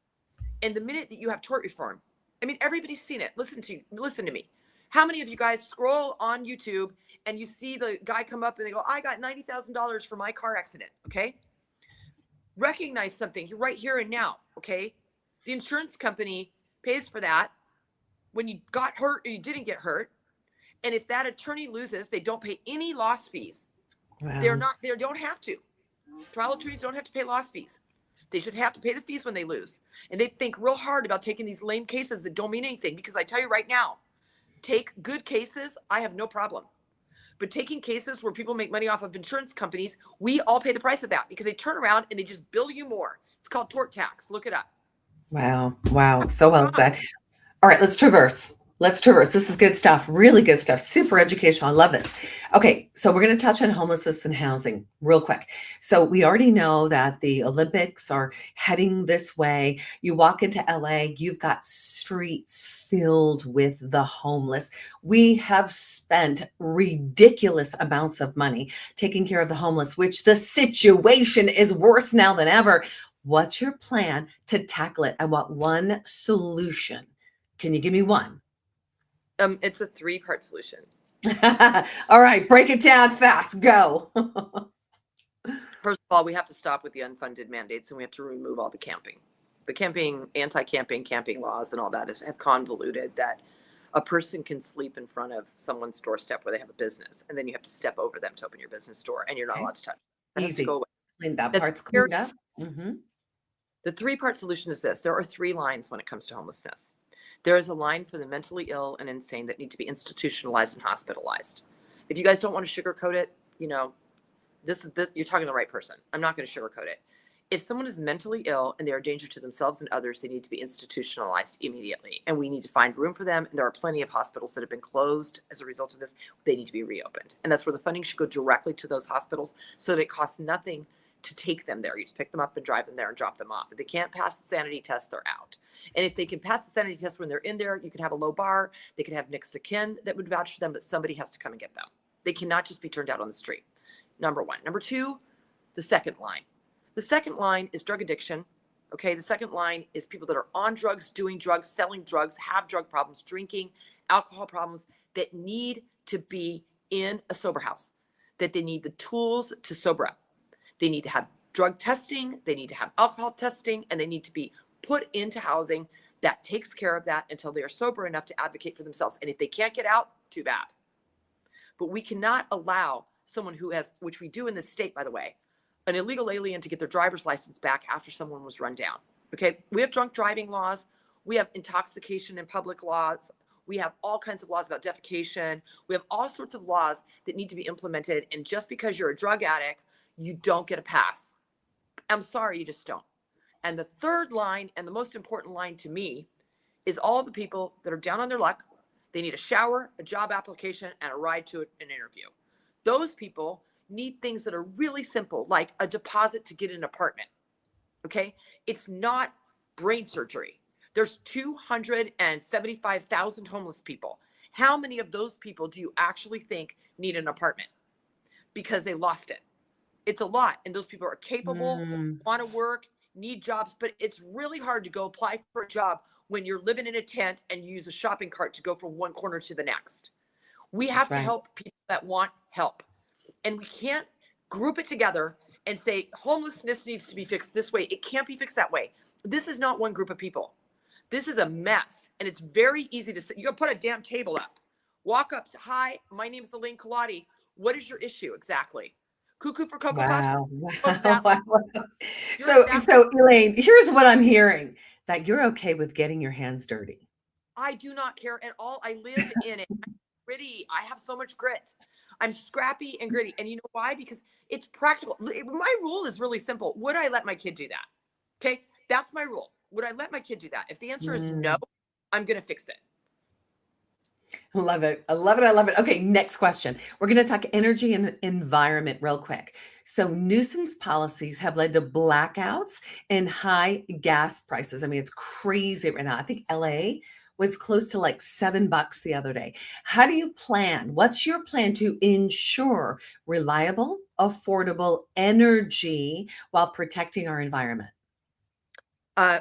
And the minute that you have tort reform, I mean, everybody's seen it. Listen to me. How many of you guys scroll on YouTube and you see the guy come up and they go, I got $90,000 for my car accident, okay? Recognize something. You're right here and now, okay? The insurance company pays for that when you got hurt or you didn't get hurt. And if that attorney loses, they don't pay any loss fees. Wow. They don't have to. Trial attorneys don't have to pay loss fees. They should have to pay the fees when they lose. And they think real hard about taking these lame cases that don't mean anything. Because I tell you right now, take good cases, I have no problem. But taking cases where people make money off of insurance companies, we all pay the price of that because they turn around and they just bill you more. It's called tort tax. Look it up. Wow. So well said. All right, let's traverse. Let's traverse. This is good stuff. Really good stuff. Super educational. I love this. Okay, so we're going to touch on homelessness and housing real quick. So we already know that the Olympics are heading this way. You walk into LA, you've got streets filled with the homeless. We have spent ridiculous amounts of money taking care of the homeless, which the situation is worse now than ever. What's your plan to tackle it? I want one solution. Can you give me one? It's a 3-part solution. All right, break it down fast. Go. First of all, we have to stop with the unfunded mandates, and we have to remove all the camping. The camping, anti-camping, camping laws and all that have convoluted that a person can sleep in front of someone's doorstep where they have a business, and then you have to step over them to open your business door, and you're not Okay. allowed to touch it. That has to Easy. go away. Clean that That's part's very- cleaned up. Mm-hmm. The 3-part solution is this. There are 3 lines when it comes to homelessness. There is a line for the mentally ill and insane that need to be institutionalized and hospitalized. If you guys don't want to sugarcoat it, this you're talking to the right person. I'm not going to sugarcoat it. If someone is mentally ill and they are a danger to themselves and others, they need to be institutionalized immediately. And we need to find room for them. And there are plenty of hospitals that have been closed as a result of this. They need to be reopened. And that's where the funding should go directly to those hospitals so that it costs nothing to take them there. You just pick them up and drive them there and drop them off. If they can't pass the sanity test, they're out. And if they can pass the sanity test when they're in there, you can have a low bar. They can have next of kin that would vouch for them, but somebody has to come and get them. They cannot just be turned out on the street. Number 1. Number 2, the second line. The second line is drug addiction. Okay. The second line is people that are on drugs, doing drugs, selling drugs, have drug problems, drinking, alcohol problems that need to be in a sober house, that they need the tools to sober up. They need to have drug testing, they need to have alcohol testing, and they need to be put into housing that takes care of that until they are sober enough to advocate for themselves. And if they can't get out, too bad. But we cannot allow someone who has, which we do in this state, by the way, an illegal alien to get their driver's license back after someone was run down. Okay, we have drunk driving laws, we have intoxication in public laws, we have all kinds of laws about defecation, we have all sorts of laws that need to be implemented. And just because you're a drug addict, you don't get a pass. I'm sorry, you just don't. And the third line, and the most important line to me, is all the people that are down on their luck. They need a shower, a job application, and a ride to an interview. Those people need things that are really simple, like a deposit to get an apartment. Okay? It's not brain surgery. There's 275,000 homeless people. How many of those people do you actually think need an apartment? Because they lost it. It's a lot. And those people are capable, want to work, need jobs, but it's really hard to go apply for a job when you're living in a tent and you use a shopping cart to go from one corner to the next. We have to help people that want help. And we can't group it together and say homelessness needs to be fixed this way. It can't be fixed that way. This is not one group of people. This is a mess. And it's very easy to say. You can put a damn table up. Walk up to, hi, my name is Elaine Colati. What is your issue exactly? Cuckoo for Cocoa Puffs. Wow. So Elaine, here's what I'm hearing, that you're okay with getting your hands dirty. I do not care at all. I live in it. I'm gritty. I have so much grit. I'm scrappy and gritty. And you know why? Because it's practical. My rule is really simple. Would I let my kid do that? Okay. That's my rule. Would I let my kid do that? If the answer is no, I'm going to fix it. Love it. I love it. I love it. Okay, next question. We're going to talk energy and environment real quick. So Newsom's policies have led to blackouts and high gas prices. I mean, it's crazy right now. I think LA was close to like $7 the other day. How do you plan? What's your plan to ensure reliable, affordable energy while protecting our environment?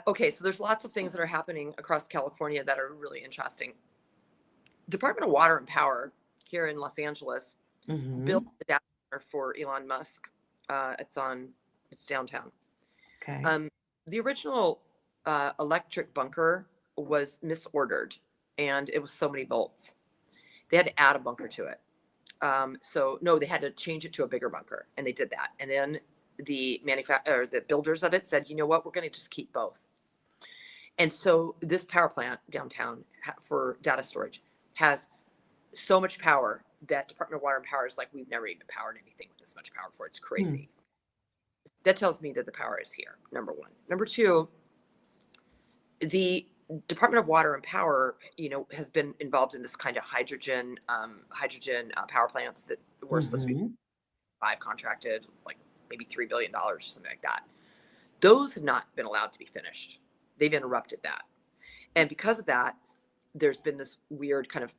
Okay, so there's lots of things that are happening across California that are really interesting. Department of Water and Power here in Los Angeles built the data center for Elon Musk. It's downtown. Okay. The original electric bunker was misordered, and it was so many volts. They had to add a bunker to it. They had to change it to a bigger bunker, and they did that. And then the builders of it said, you know what, we're going to just keep both. And so this power plant downtown for data storage has so much power that Department of Water and Power is like, we've never even powered anything with this much power before. It's crazy. That tells me that the power is here, number one. Number two, the Department of Water and Power, has been involved in this kind of hydrogen power plants that were supposed to be Mhm. 5 contracted, like maybe $3 billion, something like that. Those have not been allowed to be finished. They've interrupted that. And because of that, there's been this weird kind of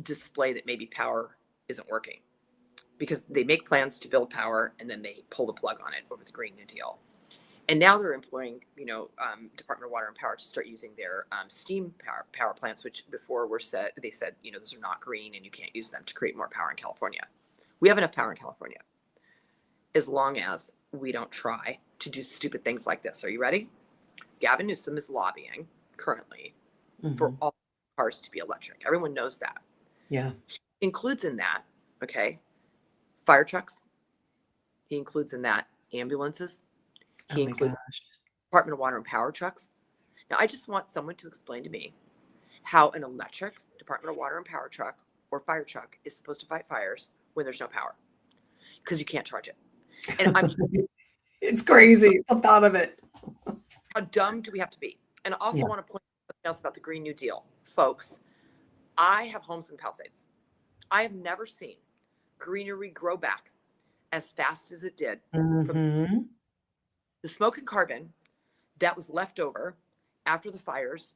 display that maybe power isn't working, because they make plans to build power and then they pull the plug on it over the Green New Deal. And now they're employing, Department of Water and Power to start using their steam power plants, which before they said, those are not green and you can't use them to create more power in California. We have enough power in California, as long as we don't try to do stupid things like this. Are you ready? Gavin Newsom is lobbying currently for Mhm. all cars to be electric. Everyone knows that. Yeah. He includes in that, fire trucks. He includes in that ambulances. Oh He my includes gosh. Department of Water and Power trucks. Now, I just want someone to explain to me how an electric Department of Water and Power truck or fire truck is supposed to fight fires when there's no power, because you can't charge it. And I'm It's crazy, the thought of it. how dumb do we have to be? And I also Yeah. want to point out something else about the Green New Deal. Folks, I have homes in Palisades. I have never seen greenery grow back as fast as it did from Mhm. the smoke and carbon that was left over after the fires,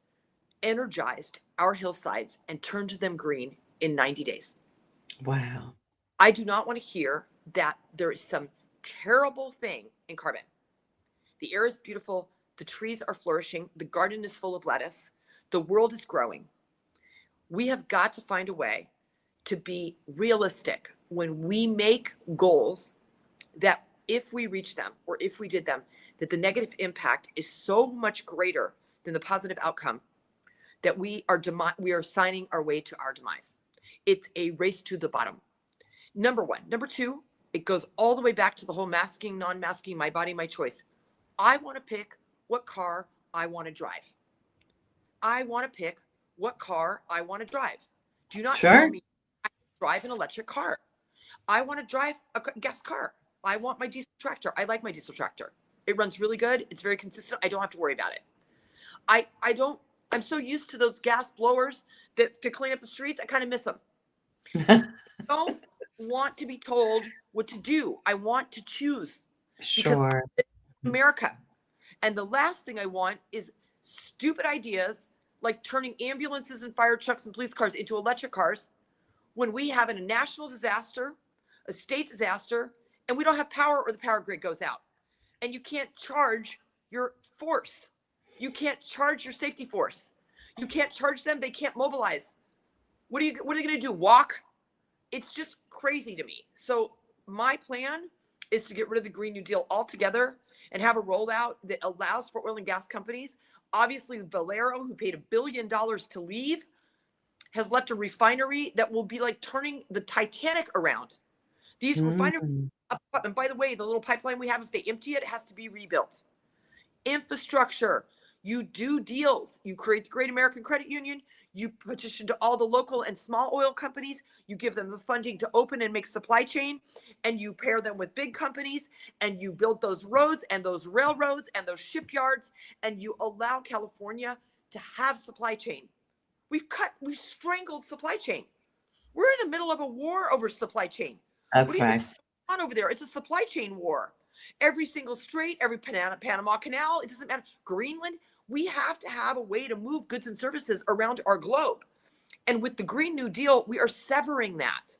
energized our hillsides and turned them green in 90 days. Wow. I do not want to hear that there is some terrible thing in carbon. The air is beautiful. The trees are flourishing. The garden is full of lettuce. The world is growing. We have got to find a way to be realistic when we make goals, that if we reach them or if we did them, that the negative impact is so much greater than the positive outcome, that we are signing our way to our demise. It's a race to the bottom. Number one. Number two, it goes all the way back to the whole masking, non-masking, my body, my choice. I want to pick what car I want to drive. I want to pick what car I want to drive. Do not tell Sure. me I can drive an electric car. I want to drive a gas car. I want my diesel tractor. I like my diesel tractor. It runs really good. It's very consistent. I don't have to worry about it. I'm so used to those gas blowers that to clean up the streets, I kind of miss them. I don't want to be told what to do. I want to choose, because Sure. I'm in America. And the last thing I want is stupid ideas like turning ambulances and fire trucks and police cars into electric cars when we have a national disaster, a state disaster, and we don't have power, or the power grid goes out. And you can't charge your force. You can't charge your safety force. You can't charge them. They can't mobilize. What are they going to do? Walk? It's just crazy to me. So my plan is to get rid of the Green New Deal altogether and have a rollout that allows for oil and gas companies. Obviously, Valero, who paid $1 billion to leave, has left a refinery that will be like turning the Titanic around. These refineries, Mm. and by the way, the little pipeline we have, if they empty it, it has to be rebuilt. Infrastructure. You do deals. You create the Great American Credit Union. You petition to all the local and small oil companies. You give them the funding to open and make supply chain, and you pair them with big companies, and you build those roads and those railroads and those shipyards, and you allow California to have supply chain. We've strangled supply chain. We're in the middle of a war over supply chain. What That's do you think right. is going on over there? It's a supply chain war. Every single strait, every Panama Canal, it doesn't matter. Greenland, we have to have a way to move goods and services around our globe. And with the Green New Deal, we are severing that.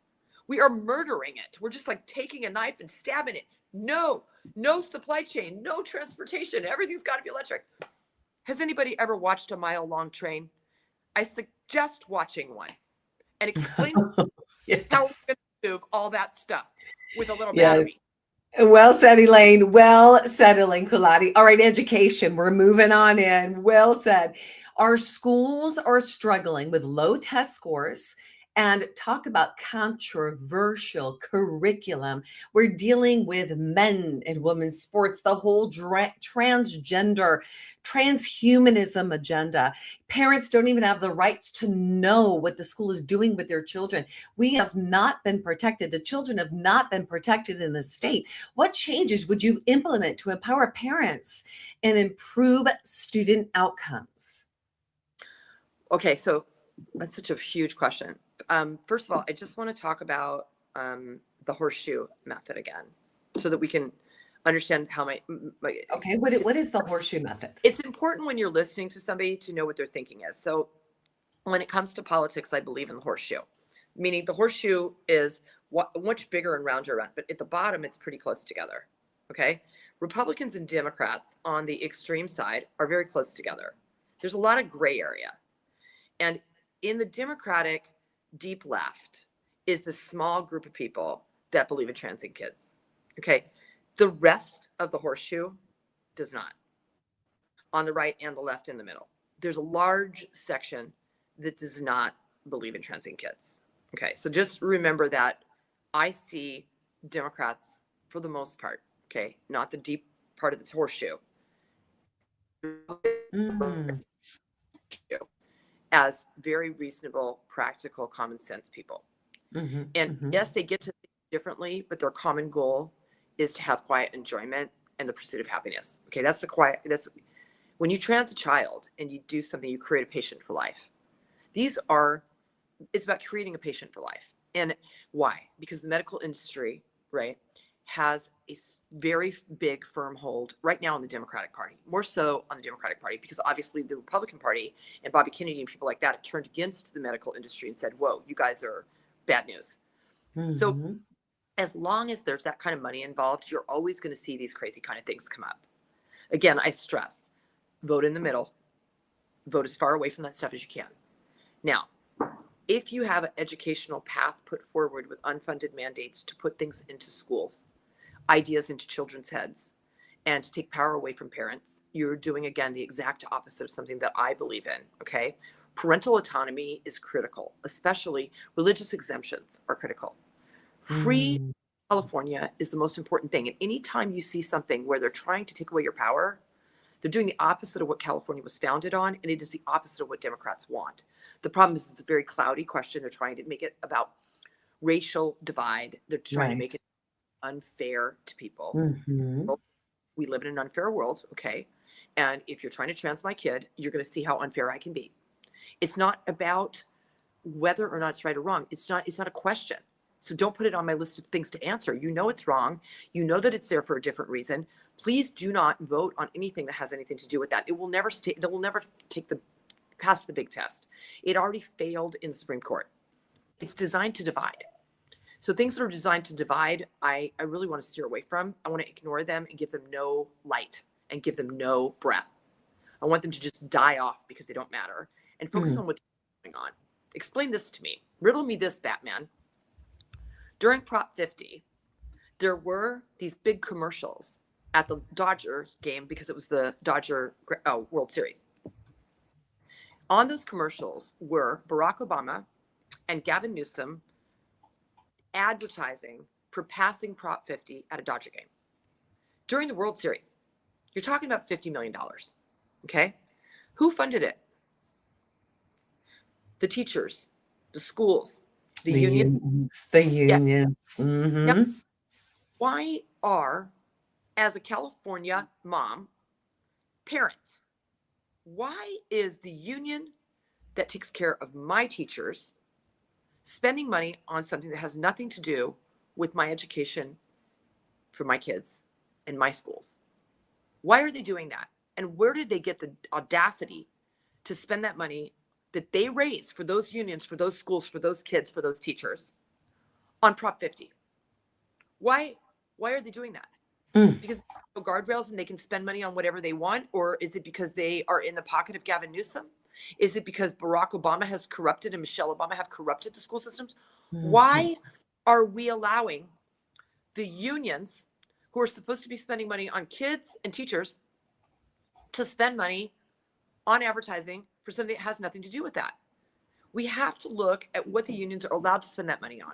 We are murdering it. We're just like taking a knife and stabbing it. No supply chain, no transportation. Everything's got to be electric. Has anybody ever watched a mile-long train? I suggest watching one and explain how we're Yes. going to move all that stuff with a little Yes. battery. Well said, Elaine. Well said, Elaine Kulati. All right, education. We're moving on in. Well said. Our schools are struggling with low test scores, and talk about controversial curriculum. We're dealing with men and women's sports, the whole transgender, transhumanism agenda. Parents don't even have the rights to know what the school is doing with their children. We have not been protected. The children have not been protected in the state. What changes would you implement to empower parents and improve student outcomes? Okay, so that's such a huge question. First of all, I just want to talk about the horseshoe method again, so that we can understand how my Okay, what is the horseshoe method? it's important when you're listening to somebody to know what their thinking is. So when it comes to politics, I believe in the horseshoe, meaning the horseshoe is much bigger and rounder around, but at the bottom, it's pretty close together. Okay. Republicans and Democrats on the extreme side are very close together. There's a lot of gray area. And in the Democratic deep left is the small group of people that believe in transing kids. Okay. The rest of the horseshoe does not. On the right and the left in the middle, there's a large section that does not believe in transing kids. Okay, so just remember that I see Democrats for the most part, okay, not the deep part of this horseshoe, Mm, as very reasonable, practical, common sense people. And yes, they get to think differently, but their common goal is to have quiet enjoyment and the pursuit of happiness. Okay, that's when you trans a child and you do something, you create a patient for life. It's about creating a patient for life. And why? Because the medical industry, right, has a very big firm hold right now in the Democratic Party, more so on the Democratic Party, because obviously the Republican Party and Bobby Kennedy and people like that have turned against the medical industry and said, whoa, you guys are bad news. So as long as there's that kind of money involved, you're always going to see these crazy kind of things come up. Again, I stress, vote in the middle, vote as far away from that stuff as you can. Now, if you have an educational path put forward with unfunded mandates to put things into schools, ideas into children's heads, and to take power away from parents, you're doing, again, the exact opposite of something that I believe in, okay? Parental autonomy is critical, especially religious exemptions are critical. Free California is the most important thing. And anytime you see something where they're trying to take away your power, they're doing the opposite of what California was founded on, and it is the opposite of what Democrats want. The problem is it's a very cloudy question. They're trying to make it about racial divide. They're trying to make it unfair to people. We live in an unfair world, okay? And if you're trying to trans my kid, you're going to see how unfair I can be. It's not about whether or not it's right or wrong. It's not a question. So don't put it on my list of things to answer. You know it's wrong. You know that it's there for a different reason. Please do not vote on anything that has anything to do with that. It will never pass the big test. It already failed in the Supreme Court. It's designed to divide. So things that are designed to divide, I really want to steer away from. I want to ignore them and give them no light and give them no breath. I want them to just die off because they don't matter and focus on what's going on. Explain this to me. Riddle me this, Batman. During Prop 50, there were these big commercials at the Dodgers game because it was the Dodger World Series. On those commercials were Barack Obama and Gavin Newsom advertising for passing Prop 50 at a Dodger game during the World Series. You're talking about $50 million. Okay. Who funded it? The teachers, the schools, the unions. The unions. Yeah. Now, why are, as a California mom, parent, why is the union that takes care of my teachers spending money on something that has nothing to do with my education for my kids and my schools? Why are they doing that? And where did they get the audacity to spend that money that they raise for those unions, for those schools, for those kids, for those teachers on Prop 50? Why are they doing that? Because they have no guardrails and they can spend money on whatever they want? Or is it because they are in the pocket of Gavin Newsom? Is it because Barack Obama has corrupted and Michelle Obama have corrupted the school systems? Why are we allowing the unions who are supposed to be spending money on kids and teachers to spend money on advertising for something that has nothing to do with that? We have to look at what the unions are allowed to spend that money on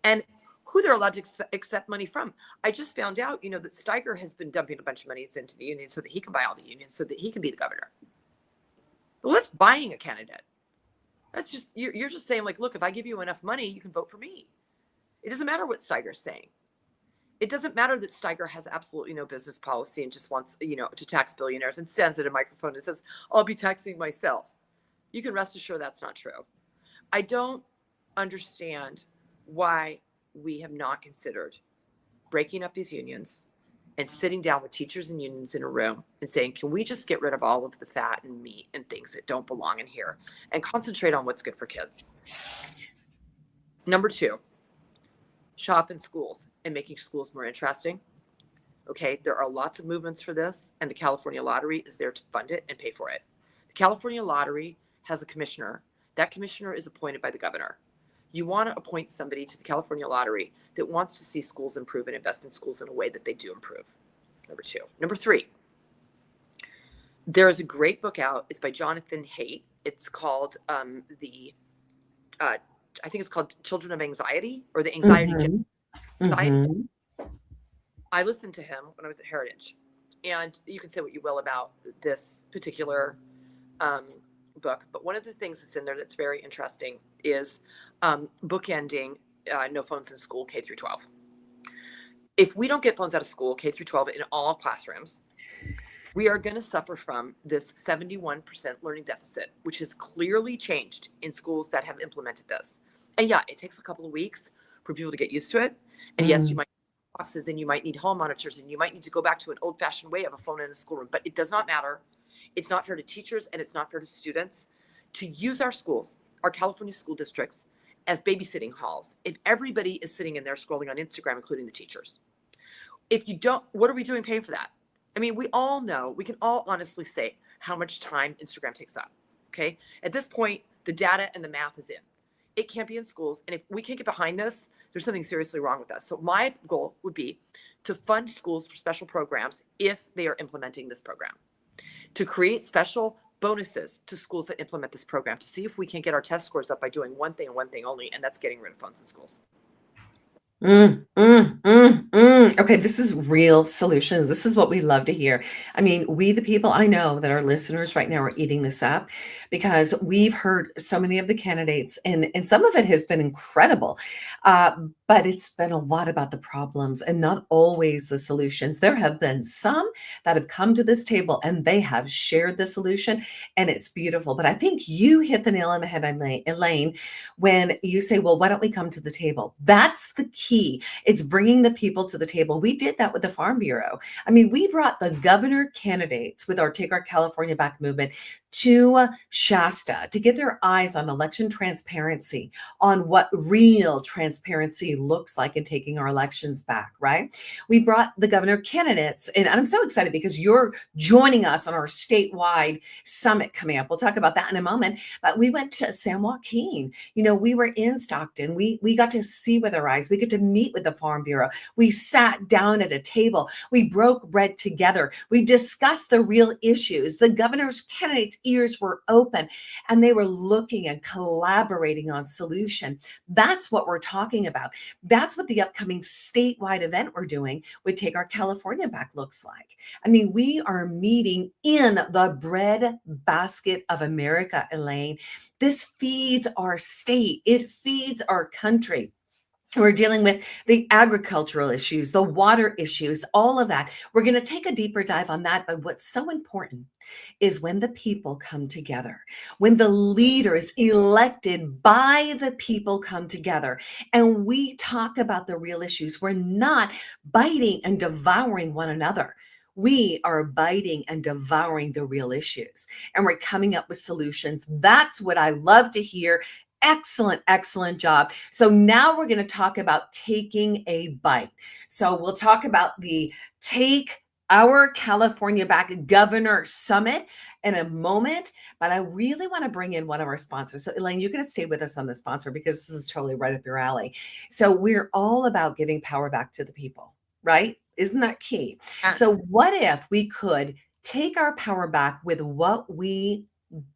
and who they're allowed to accept money from. I just found out, that Steiger has been dumping a bunch of money into the union so that he can buy all the unions so that he can be the governor. Well, that's buying a candidate. That's just, you're just saying, like, look, if I give you enough money, you can vote for me. It doesn't matter what Steiger's saying. It doesn't matter that Steiger has absolutely no business policy and just wants, to tax billionaires and stands at a microphone and says, I'll be taxing myself. you can rest assured that's not true. I don't understand why we have not considered breaking up these unions and sitting down with teachers and unions in a room and saying, can we just get rid of all of the fat and meat and things that don't belong in here and concentrate on what's good for kids? Number 2, shop in schools and making schools more interesting. Okay, there are lots of movements for this, and the California Lottery is there to fund it and pay for it. The California Lottery has a commissioner. That commissioner is appointed by the governor. You want to appoint somebody to the California Lottery that wants to see schools improve and invest in schools in a way that they do improve. Number 2. Number 3, there is a great book out. It's by Jonathan Haidt. It's called I think it's called Children of Anxiety, or the Anxiety Mm-hmm. I listened to him when I was at Heritage, and you can say what you will about this particular book, but one of the things that's in there that's very interesting is bookending no phones in school, K through 12. If we don't get phones out of school, K through 12, in all classrooms, we are going to suffer from this 71% learning deficit, which has clearly changed in schools that have implemented this. And yeah, it takes a couple of weeks for people to get used to it. And yes, you might need boxes, and you might need hall monitors, and you might need to go back to an old-fashioned way of a phone in a schoolroom, but it does not matter. It's not fair to teachers, and it's not fair to students to use our schools, our California school districts, as babysitting halls. If everybody is sitting in there scrolling on Instagram, including the teachers. If you don't, what are we doing paying for that? I mean, we all know, we can all honestly say how much time Instagram takes up, okay? At this point, the data and the math is in. It can't be in schools, and if we can't get behind this, there's something seriously wrong with us. So my goal would be to fund schools for special programs if they are implementing this program, to create special bonuses to schools that implement this program, to see if we can get our test scores up by doing one thing and one thing only, and that's getting rid of phones in schools. Okay, this is real solutions. This is what we love to hear. I mean, we, the people I know that are listeners right now, are eating this up because we've heard so many of the candidates, and some of it has been incredible. But it's been a lot about the problems and not always the solutions. There have been some that have come to this table and they have shared the solution, and it's beautiful. But I think you hit the nail on the head, Elaine, when you say, well, why don't we come to the table? That's the key. It's bringing the people to the table. We did that with the Farm Bureau. I mean, we brought the governor candidates with our Take Our California Back movement to Shasta to get their eyes on election transparency, on what real transparency looks like in taking our elections back, right? We brought the governor candidates, and I'm so excited because you're joining us on our statewide summit coming up. We'll talk about that in a moment, but we went to San Joaquin. You know, we were in Stockton. We got to see with our eyes. We get to meet with the Farm Bureau. We sat down at a table. We broke bread together. We discussed the real issues. The governor's candidates' ears were open, and they were looking and collaborating on solution. That's what we're talking about. That's what the upcoming statewide event we're doing would Take Our California Back looks like. I mean, we are meeting in the bread basket of America, Elaine. This feeds our state. It feeds our country. We're dealing with the agricultural issues, the water issues, all of that. We're going to take a deeper dive on that. But what's so important is when the people come together, when the leaders elected by the people come together, and we talk about the real issues. We're not biting and devouring one another. We are biting and devouring the real issues, and we're coming up with solutions. That's what I love to hear. Excellent, excellent job. So now we're going to talk about taking a bite. So we'll talk about the Take Our California Back Governor Summit in a moment, but I really want to bring in one of our sponsors. So Elaine, you're going to stay with us on the sponsor because this is totally right up your alley. So we're all about giving power back to the people, right? Isn't that key? So what if we could take our power back with what we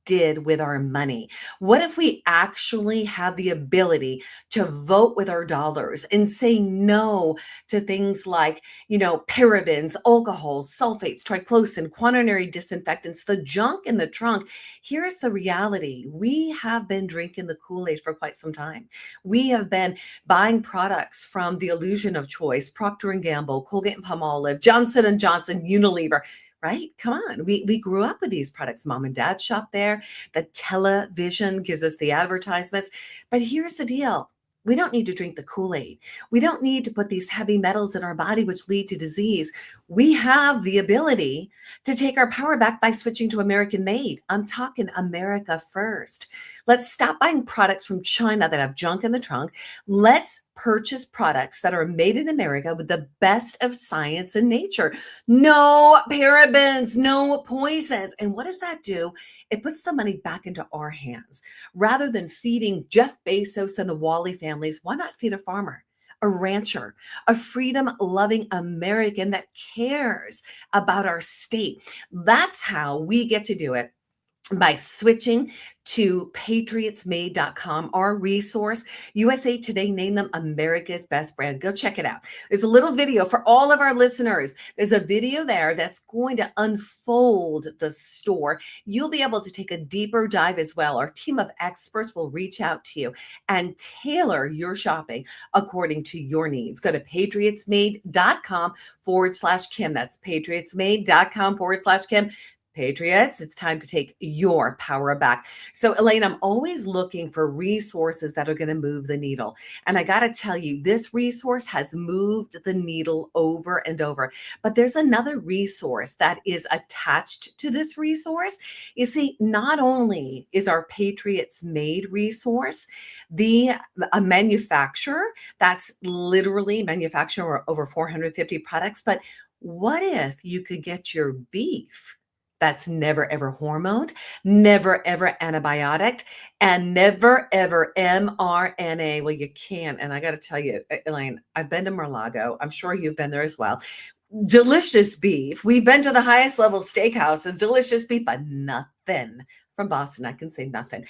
did with our money? What if we actually had the ability to vote with our dollars and say no to things like, you know, parabens, alcohols, sulfates, triclosan, quaternary disinfectants, the junk in the trunk? Here's the reality. We have been drinking the Kool-Aid for quite some time. We have been buying products from the illusion of choice, Procter & Gamble, Colgate and Palmolive, Johnson & Johnson, Unilever. right? Come on. We grew up with these products. Mom and dad shop there. The television gives us the advertisements. But here's the deal. We don't need to drink the Kool-Aid. We don't need to put these heavy metals in our body, which lead to disease. We have the ability to take our power back by switching to American made. I'm talking America first. Let's stop buying products from China that have junk in the trunk. Let's purchase products that are made in America with the best of science and nature. No parabens, no poisons. And what does that do? It puts the money back into our hands. Rather than feeding Jeff Bezos and the Wally families, why not feed a farmer, a rancher, a freedom-loving American that cares about our state? That's how we get to do it, by switching to patriotsmade.com, our resource. USA Today named them America's best brand. Go check it out. There's a little video for all of our listeners. There's a video there that's going to unfold the store. You'll be able to take a deeper dive as well. Our team of experts will reach out to you and tailor your shopping according to your needs. Go to patriotsmade.com/Kim. That's patriotsmade.com/Kim. Patriots, it's time to take your power back. So, Elaine, I'm always looking for resources that are going to move the needle. And I got to tell you, this resource has moved the needle over and over. But there's another resource that is attached to this resource. You see, not only is our Patriots Made resource a manufacturer that's literally manufacturing over 450 products, but what if you could get your beef that's never ever hormoned, never ever antibiotic, and never ever mRNA? Well, you can. And I got to tell you, Elaine, I've been to Mar-a-Lago. I'm sure you've been there as well. Delicious beef. We've been to the highest level steakhouses, delicious beef, but nothing from Boston. I can say nothing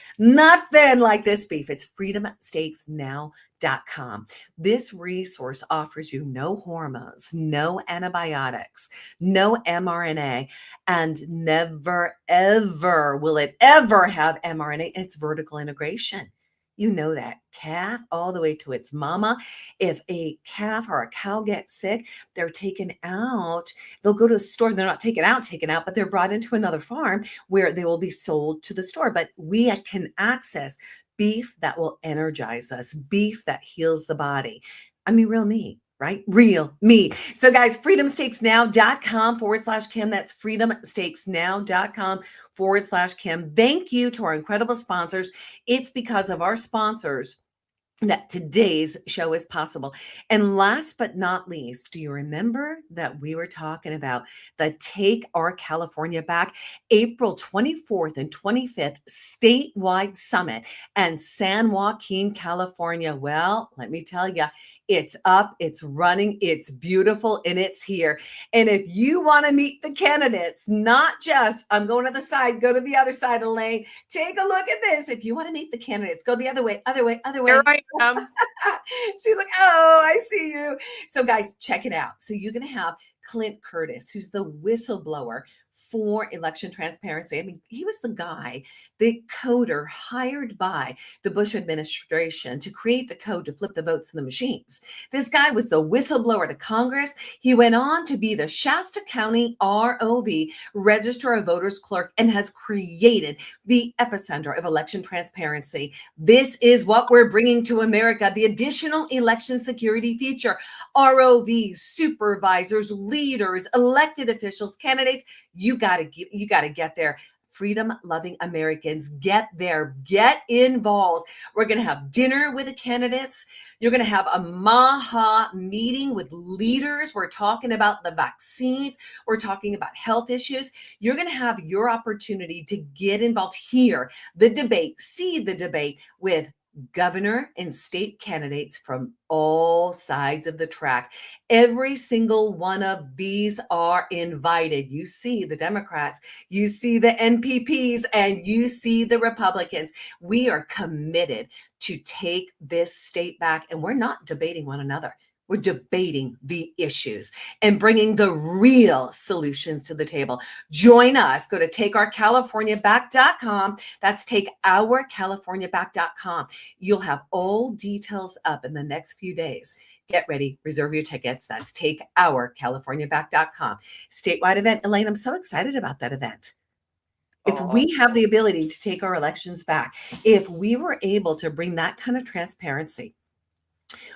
like this beef. It's freedomsteaksnow.com. This resource offers you no hormones, no antibiotics, no mRNA, and never, ever will it ever have mRNA. It's vertical integration. You know that. Calf all the way to its mama. If a calf or a cow gets sick, they're taken out. They'll go to a store. They're not taken out, but they're brought into another farm where they will be sold to the store. But we can access beef that will energize us, beef that heals the body. I mean, real meat. Right? Real meat. So guys, freedomsteaksnow.com/Kim. That's freedomsteaksnow.com/Kim. Thank you to our incredible sponsors. It's because of our sponsors that today's show is possible. And last but not least, do you remember that we were talking about the Take Our California Back April 24th and 25th statewide summit and San Joaquin, California? Well, let me tell you, it's up, it's running, it's beautiful, and it's here. And if you want to meet the candidates, not just, I'm going to the side, go to the other side, Elaine, take a look at this. If you want to meet the candidates, go the other way, other way, other way. Here I am. She's like, oh, I see you. So guys, check it out. So you're going to have Clint Curtis, who's the whistleblower for election transparency. I mean, he was the guy, the coder hired by the Bush administration to create the code to flip the votes in the machines. This guy was the whistleblower to Congress. He went on to be the Shasta County ROV, Register of Voters clerk, and has created the epicenter of election transparency. This is what we're bringing to America, the additional election security feature. ROVs, supervisors, leaders, elected officials, candidates, you got to get there. Freedom-loving Americans, get there, get involved. We're going to have dinner with the candidates. You're going to have a MAHA meeting with leaders. We're talking about the vaccines. We're talking about health issues. You're going to have your opportunity to get involved, hear the debate, see the debate with governor and state candidates from all sides of the track. Every single one of these are invited. You see the Democrats, you see the NPPs, and you see the Republicans. We are committed to take this state back, and we're not debating one another. We're debating the issues and bringing the real solutions to the table. Join us. Go to takeourcaliforniaback.com. That's takeourcaliforniaback.com. You'll have all details up in the next few days. Get ready, reserve your tickets. That's takeourcaliforniaback.com. Statewide event. Elaine, I'm so excited about that event. If we have the ability to take our elections back, if we were able to bring that kind of transparency,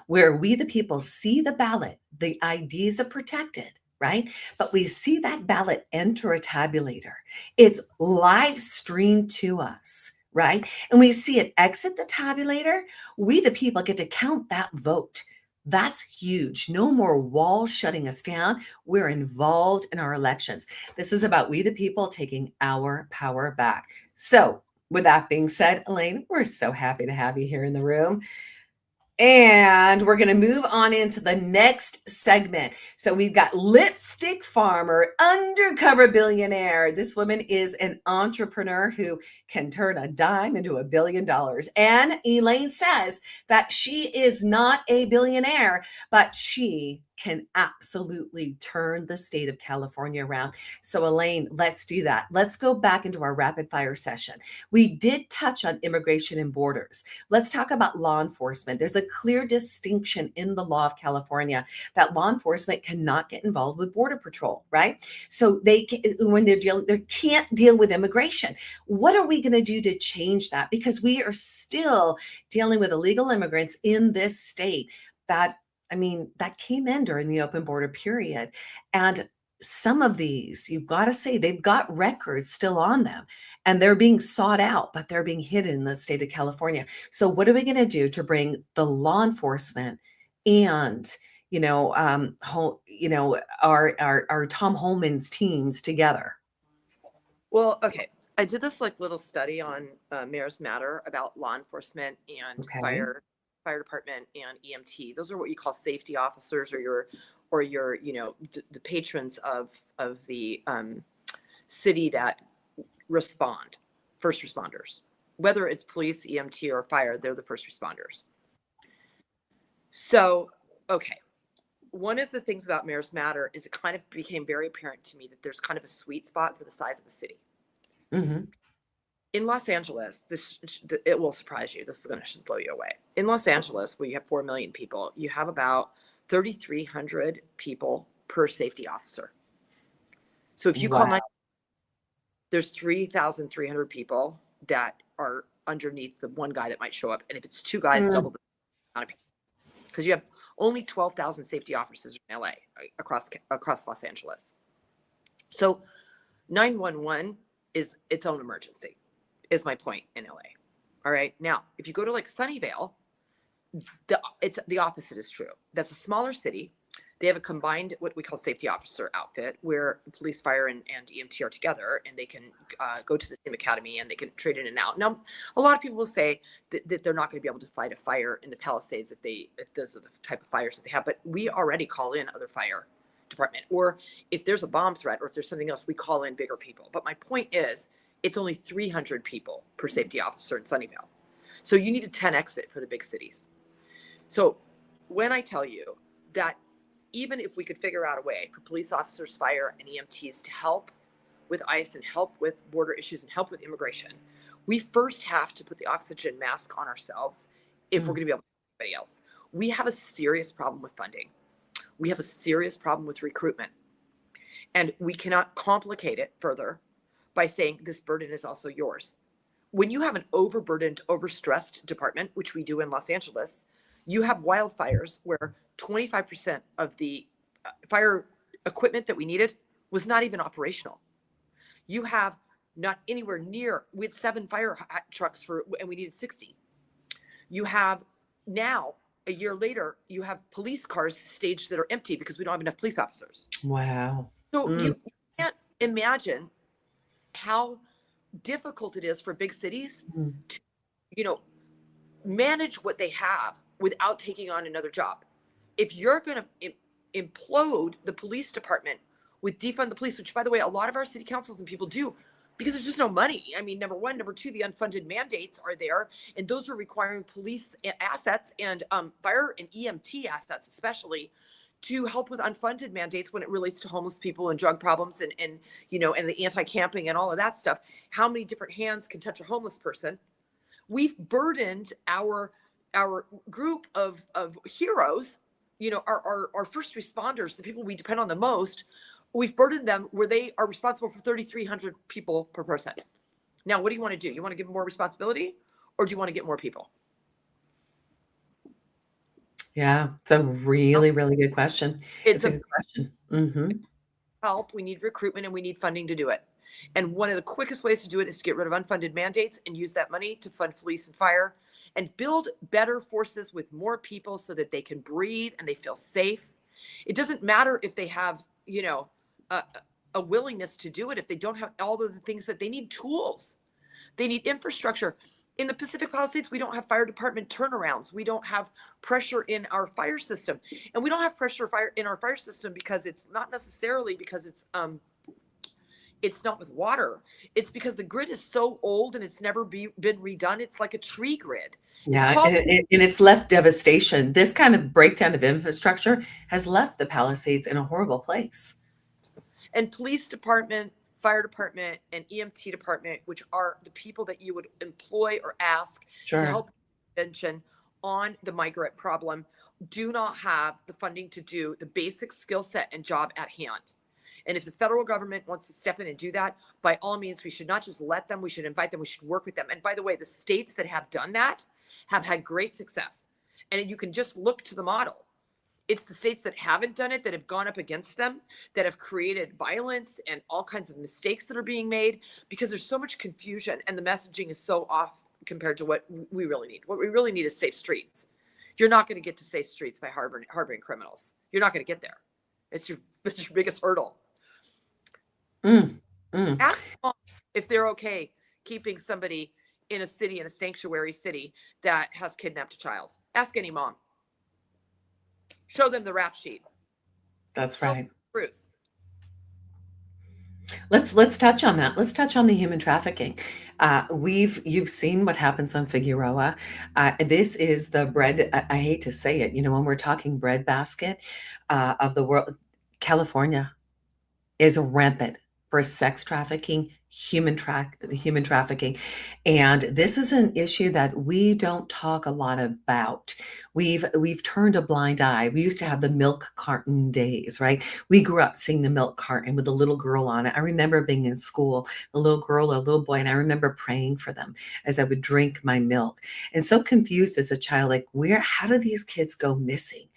where we, the people, see the ballot, the IDs are protected, right? But we see that ballot enter a tabulator. It's live streamed to us, right? And we see it exit the tabulator. We, the people, get to count that vote. That's huge. No more walls shutting us down. We're involved in our elections. This is about we, the people, taking our power back. So with that being said, Elaine, we're so happy to have you here in the room. And we're going to move on into the next segment. So we've got lipstick farmer, undercover billionaire. This woman is an entrepreneur who can turn a dime into $1 billion. And Elaine says that she is not a billionaire, but she can absolutely turn the state of California around. So Elaine, let's do that. Let's go back into our rapid fire session. We did touch on immigration and borders. Let's talk about law enforcement. There's a clear distinction in the law of California that law enforcement cannot get involved with border patrol, right? So when they're dealing, they can't deal with immigration. What are we going to do to change that? Because we are still dealing with illegal immigrants in this state that came in during the open border period. And some of these, you've got to say, they've got records still on them and they're being sought out, but they're being hidden in the state of California. So what are we going to do to bring the law enforcement and, our Tom Holman's teams together? Well, okay. I did this little study on Mayor's Matter about law enforcement and fire department and EMT. Those are what you call safety officers, or your the patrons of the city that respond, first responders. Whether it's police, EMT, or fire, they're the first responders. So, okay. One of the things about Mayor's Matter is it kind of became very apparent to me that there's kind of a sweet spot for the size of a city. Mm-hmm. In Los Angeles, it will surprise you. This is going to blow you away. In Los Angeles, where you have 4 million people, you have about 3,300 people per safety officer. So if you call there's 3,300 people that are underneath the one guy that might show up. And if it's two guys, double the amount of people. Because you have only 12,000 safety officers in LA across Los Angeles. So 911 is its own emergency, is my point in LA. All right. Now, if you go to Sunnyvale, the opposite is true. That's a smaller city. They have a combined, what we call safety officer outfit, where police, fire, and EMT are together, and they can go to the same academy and they can trade in and out. Now, a lot of people will say that they're not going to be able to fight a fire in the Palisades if those are the type of fires that they have. But we already call in other fire department, or if there's a bomb threat, or if there's something else, we call in bigger people. But my point is, it's only 300 people per safety officer in Sunnyvale. So you need a 10x it for the big cities. So when I tell you that even if we could figure out a way for police officers, fire, and EMTs to help with ICE and help with border issues and help with immigration, we first have to put the oxygen mask on ourselves if we're going to be able to help anybody else. We have a serious problem with funding. We have a serious problem with recruitment. And we cannot complicate it further by saying this burden is also yours. When you have an overburdened, overstressed department, which we do in Los Angeles, you have wildfires where 25% of the fire equipment that we needed was not even operational. You have not anywhere near, we had 7 fire trucks and we needed 60. You have now, a year later, you have police cars staged that are empty because we don't have enough police officers. Wow. So you can't imagine how difficult it is for big cities to, manage what they have without taking on another job. If you're going to implode the police department with defund the police, which, by the way, a lot of our city councils and people do, because there's just no money. I mean, number one. Number two, the unfunded mandates are there, and those are requiring police assets and fire and EMT assets, especially, to help with unfunded mandates when it relates to homeless people and drug problems and the anti-camping and all of that stuff. How many different hands can touch a homeless person? We've burdened our group of heroes, our first responders, the people we depend on the most. We've burdened them where they are responsible for 3,300 people per person. Now, what do you want to do? You want to give them more responsibility, or do you want to get more people? Yeah, it's a really, really good question. It's It's a a good question. Hmm. help. We need recruitment and we need funding to do it. And one of the quickest ways to do it is to get rid of unfunded mandates and use that money to fund police and fire and build better forces with more people so that they can breathe and they feel safe. It doesn't matter if they have, a willingness to do it. If they don't have all of the things that they need, tools, they need infrastructure. In the Pacific Palisades, we don't have fire department turnarounds. We don't have pressure in our fire system. And we don't have pressure in our fire system because it's not necessarily because it's not with water. It's because the grid is so old and it's never been redone. It's like a tree grid. Yeah, and it's left devastation. This kind of breakdown of infrastructure has left the Palisades in a horrible place. And police department, fire department, and EMT department, which are the people that you would employ or ask Sure. to help prevention on the migrant problem, do not have the funding to do the basic skill set and job at hand. And if the federal government wants to step in and do that, by all means, we should not just let them, we should invite them, we should work with them. And by the way, the states that have done that have had great success. And you can just look to the model. It's the states that haven't done it, that have gone up against them, that have created violence and all kinds of mistakes that are being made because there's so much confusion and the messaging is so off compared to what we really need. What we really need is safe streets. You're not going to get to safe streets by harboring criminals. You're not going to get there. It's your biggest hurdle. Ask them if they're okay keeping somebody in a city, in a sanctuary city that has kidnapped a child. Ask any mom. Show them the rap sheet. That's Tell right. them the truth. Let's touch on that. Let's touch on the human trafficking. You've seen what happens on Figueroa. This is the bread. I hate to say it. When we're talking breadbasket of the world, California is rampant for sex trafficking, human trafficking. And this is an issue that we don't talk a lot about. We've turned a blind eye. We used to have the milk carton days, right? We grew up seeing the milk carton with a little girl on it. I remember being in school, a little girl or a little boy, and I remember praying for them as I would drink my milk. And so confused as a child, like, how do these kids go missing?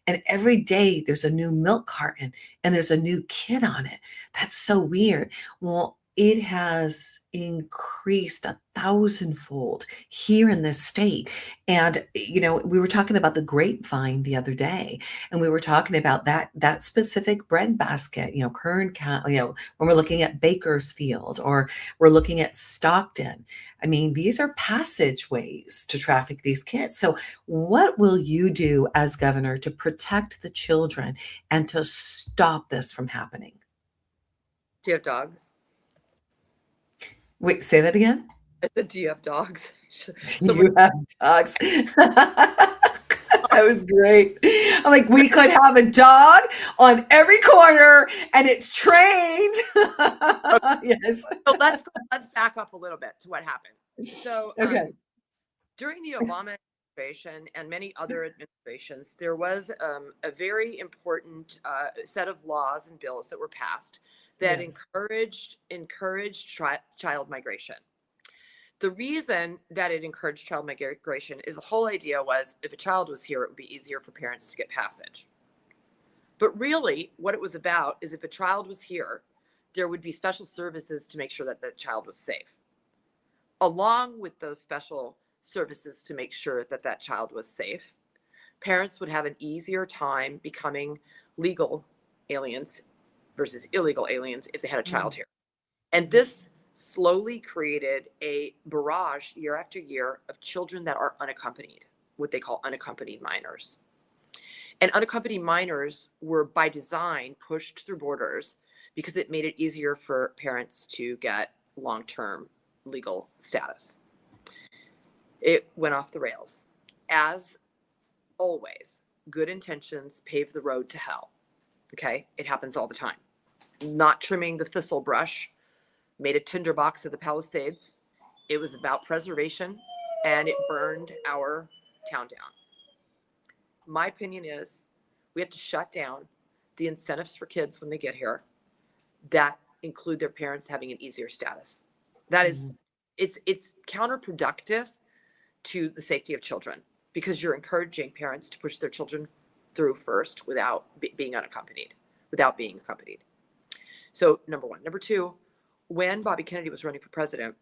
And every day there's a new milk carton and there's a new kid on it. That's so weird. Well, it has increased 1,000-fold here in this state. And, we were talking about the grapevine the other day, and we were talking about that specific breadbasket, Kern County, when we're looking at Bakersfield or we're looking at Stockton. I mean, these are passageways to traffic these kids. So what will you do as governor to protect the children and to stop this from happening? Do you have dogs? Wait, say that again? I said, do you have dogs? You have dogs. That was great. I'm like, we could have a dog on every corner and it's trained. Yes. So let's back up a little bit to what happened. So Okay. During the Obama administration and many other administrations, there was a very important set of laws and bills that were passed that encouraged child migration. The reason that it encouraged child migration is the whole idea was if a child was here, it would be easier for parents to get passage. But really, what it was about is if a child was here, there would be special services to make sure that the child was safe. Along with those special services to make sure that that child was safe, parents would have an easier time becoming legal aliens versus illegal aliens if they had a child here. And this slowly created a barrage year after year of children that are unaccompanied, what they call unaccompanied minors. And unaccompanied minors were by design pushed through borders because it made it easier for parents to get long-term legal status. It went off the rails. As always, good intentions pave the road to hell. Okay? It happens all the time. Not trimming the thistle brush made a tinderbox of the Palisades. It was about preservation, and it burned our town down. My opinion is we have to shut down the incentives for kids when they get here that include their parents having an easier status. That is, it's counterproductive to the safety of children, because you're encouraging parents to push their children through first without being unaccompanied, without being accompanied. So number one. Number two, when Bobby Kennedy was running for president,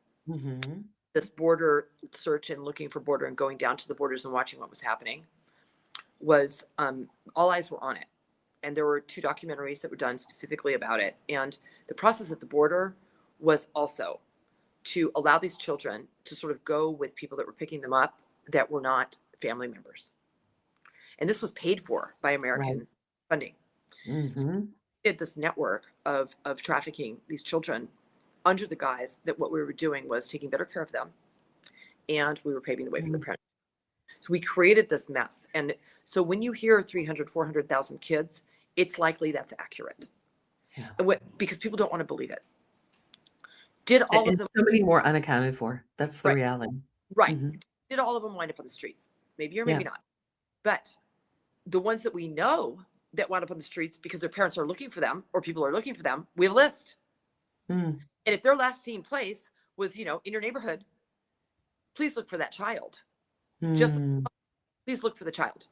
this border search and looking for border and going down to the borders and watching what was happening was, all eyes were on it. And there were 2 documentaries that were done specifically about it. And the process at the border was also to allow these children to sort of go with people that were picking them up that were not family members. And this was paid for by American funding. So we did this network of trafficking these children under the guise that what we were doing was taking better care of them, and we were paving the way for the parents. So we created this mess. And so when you hear 300, 400,000 kids, it's likely that's accurate. Because people don't want to believe it. Did all of them, so many more unaccounted for? That's the reality. Right. Did all of them wind up on the streets? Maybe or maybe not. But the ones that we know that wound up on the streets because their parents are looking for them or people are looking for them, we have a list. And if their last seen place was, in your neighborhood, please look for that child. Just please look for the child.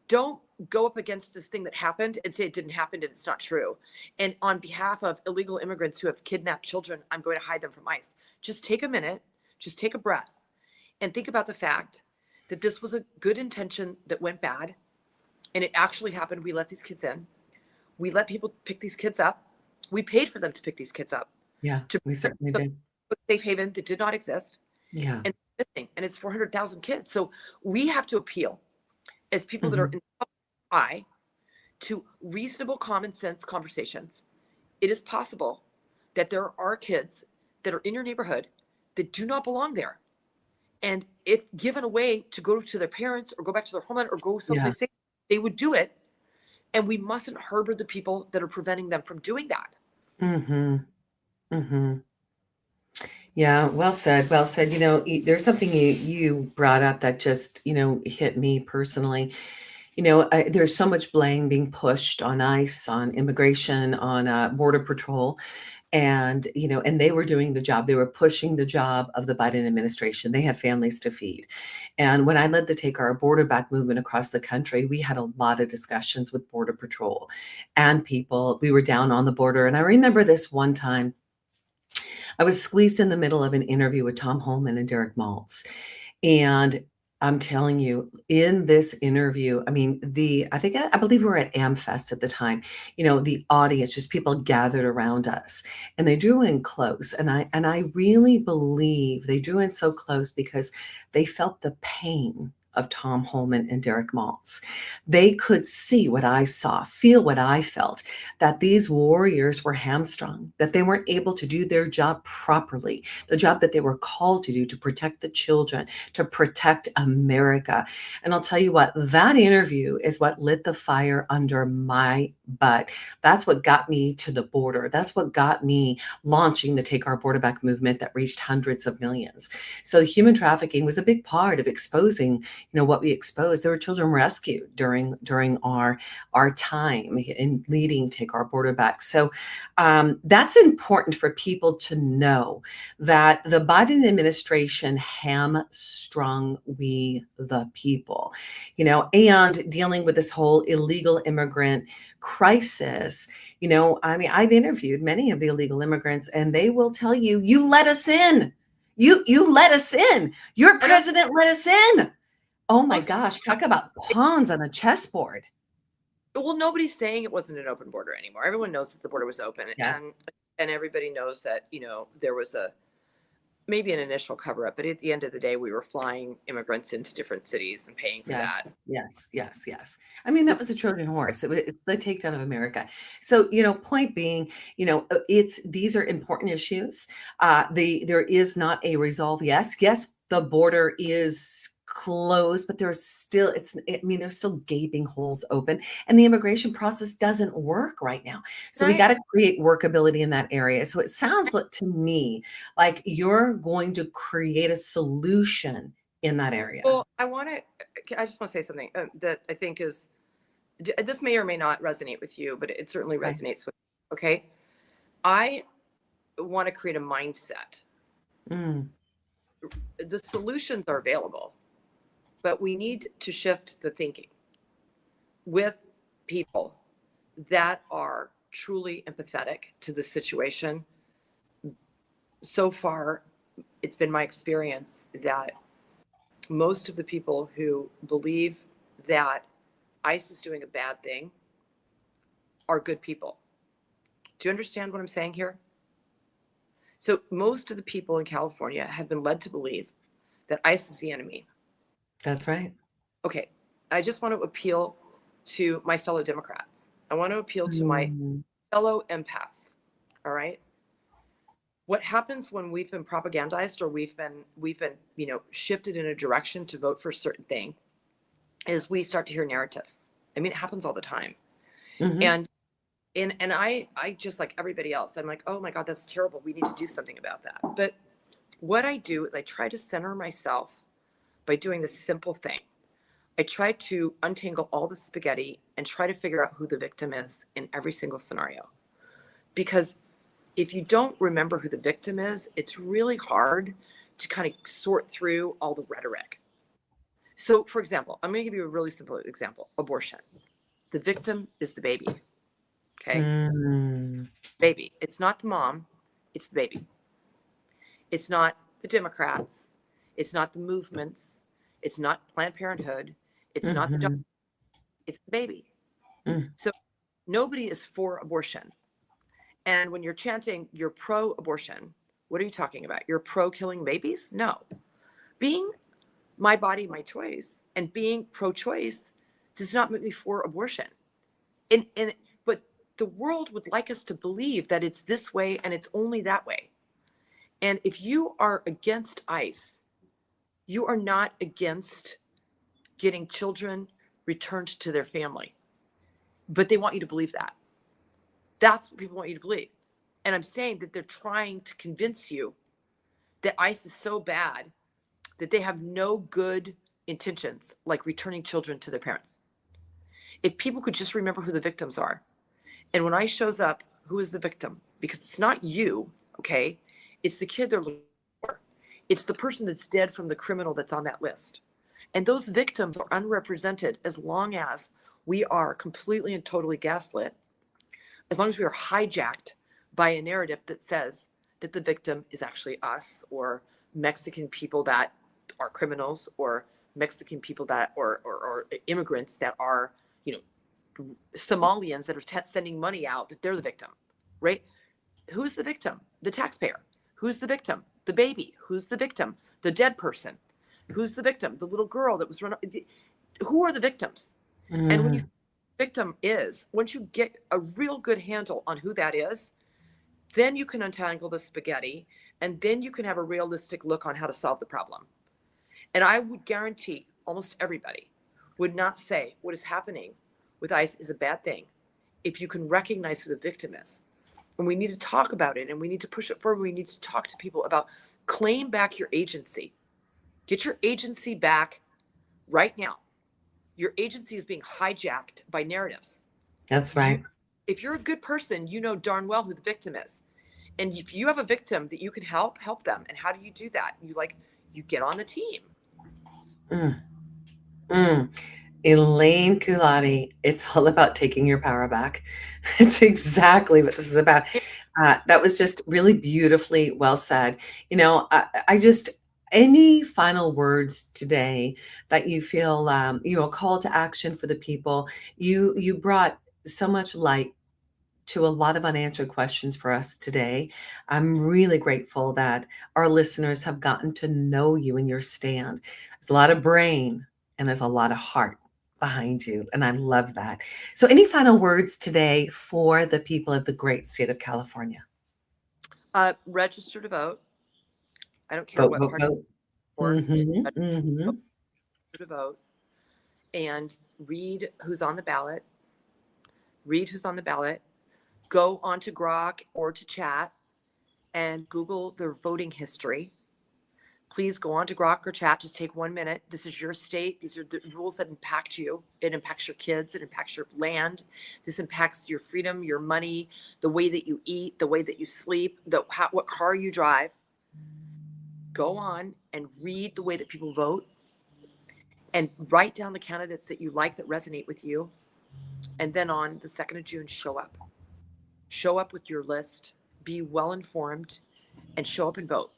Don't go up against this thing that happened and say it didn't happen and it's not true. And on behalf of illegal immigrants who have kidnapped children, I'm going to hide them from ICE. Just take a minute, just take a breath, and think about the fact that this was a good intention that went bad, and it actually happened. We let these kids in. We let people pick these kids up. We paid for them to pick these kids up. Yeah, we certainly did. Safe haven that did not exist. Yeah. And it's 400,000 kids. So we have to appeal as people that are in the public eye to reasonable common sense conversations. It is possible that there are kids that are in your neighborhood that do not belong there. And if given a way to go to their parents or go back to their homeland or go someplace safe, they would do it. And we mustn't harbor the people that are preventing them from doing that. Yeah, well said. Well said. There's something you brought up that just, hit me personally. There's so much blame being pushed on ICE, on immigration, on Border Patrol. And, and they were doing the job. They were pushing the job of the Biden administration. They had families to feed. And when I led the Take Our Border Back movement across the country, we had a lot of discussions with Border Patrol and people. We were down on the border. And I remember this one time, I was squeezed in the middle of an interview with Tom Holman and Derek Maltz. And I'm telling you, in this interview, I believe we were at AmFest at the time, the audience, just people gathered around us, and they drew in close. And I really believe they drew in so close because they felt the pain of Tom Holman and Derek Maltz. They could see what I saw, feel what I felt, that these warriors were hamstrung, that they weren't able to do their job properly, the job that they were called to do, to protect the children, to protect America. And I'll tell you what, that interview is what lit the fire under my butt. That's what got me to the border. That's what got me launching the Take Our Border Back movement that reached hundreds of millions. So human trafficking was a big part of exposing what we exposed. There were children rescued during our time in leading Take Our Border Back. So that's important for people to know, that the Biden administration hamstrung we the people, and dealing with this whole illegal immigrant crisis. I've interviewed many of the illegal immigrants, and they will tell you, you let us in. You let us in. Your president let us in. Oh my gosh, talk about pawns on a chessboard. Well, nobody's saying it wasn't an open border anymore. Everyone knows that the border was open, and everybody knows that, there was maybe an initial cover up, but at the end of the day, we were flying immigrants into different cities and paying for Yes, that. yes. I mean, that This, was a Trojan horse. It's the takedown of America. So, point being, these are important issues. There is not a resolve. Yes, the border is closed, but there's still gaping holes open, and the immigration process doesn't work right now. So we right. got to create workability in that area. So it sounds like to me like you're going to create a solution in that area. Well, I just want to say something that I think this may or may not resonate with you, but it certainly Okay. resonates with me. Okay. I want to create a mindset. Mm, The solutions are available, but we need to shift the thinking with people that are truly empathetic to the situation. So far, it's been my experience that most of the people who believe that ICE is doing a bad thing are good people. Do you understand what I'm saying here? So most of the people in California have been led to believe that ICE is the enemy. that's right. Okay, I just want to appeal to my fellow Democrats. I want to appeal to my Mm, fellow empaths. All right. What happens when we've been propagandized or we've been shifted in a direction to vote for a certain thing is we start to hear narratives. I mean, it happens all the time. mhm. And I just like everybody else, I'm like, oh my God, that's terrible. We need to do something about that. But what I do is I try to center myself by doing this simple thing. I try to untangle all the spaghetti and try to figure out who the victim is in every single scenario. Because if you don't remember who the victim is, it's really hard to kind of sort through all the rhetoric. So, for example, I'm going to give you a really simple example: abortion. The victim is the baby. Okay. Mm, Baby. It's not the mom, it's the baby. It's not the Democrats, it's not the movements, it's not Planned Parenthood, it's not the dog, mhm, it's the baby. mm. So nobody is for abortion. And when you're chanting you're pro abortion, what are you talking about? You're pro killing babies? No. Being my body, my choice, and being pro choice does not make me for abortion. But the world would like us to believe that it's this way and it's only that way. And if you are against ICE, you are not against getting children returned to their family. But they want you to believe that. That's what people want you to believe. And I'm saying that they're trying to convince you that ICE is so bad that they have no good intentions, like returning children to their parents. If people could just remember who the victims are. And when ICE shows up, who is the victim? Because it's not you, okay? It's the kid they're looking for. It's the person that's dead from the criminal that's on that list. And those victims are unrepresented as long as we are completely and totally gaslit, as long as we are hijacked by a narrative that says that the victim is actually us, or Mexican people that are criminals, or Mexican people that or immigrants that are, Somalians that are sending money out, that they're the victim, right? Who's the victim? The taxpayer. Who's the victim? The baby. Who's the victim? The dead person. Who's the victim? The little girl that was run. Who are the victims? And when you victim is, once you get a real good handle on who that is, then you can untangle the spaghetti, and then you can have a realistic look on how to solve the problem. And I would guarantee almost everybody would not say what is happening with ICE is a bad thing if you can recognize who the victim is. And we need to talk about it, and we need to push it forward. We need to talk to people about claim back your agency. Get your agency back right now. Your agency is being hijacked by narratives. That's right. If you're a good person, you know darn well who the victim is. And if you have a victim that you can help them. And how do you do that? You get on the team. Mm, mm. Elaine Kulati, it's all about taking your power back. It's exactly what this is about. That was just really beautifully well said. I just, any final words today that you feel, a call to action for the people? You brought so much light to a lot of unanswered questions for us today. I'm really grateful that our listeners have gotten to know you and your stand. There's a lot of brain and there's a lot of heart behind you, and I love that. So, any final words today for the people of the great state of California? Register to vote. I don't care Vote, what vote, party vote. for. Mm-hmm. To vote and read who's on the ballot. Read who's on the ballot. Go onto Grok or to chat and Google their voting history. Please go on to Grok or chat. Just take 1 minute. This is your state. These are the rules that impact you. It impacts your kids. It impacts your land. This impacts your freedom, your money, the way that you eat, the way that you sleep, what car you drive. Go on and read the way that people vote and write down the candidates that you like that resonate with you. And then on the 2nd of June, show up. Show up with your list. Be well informed and show up and vote.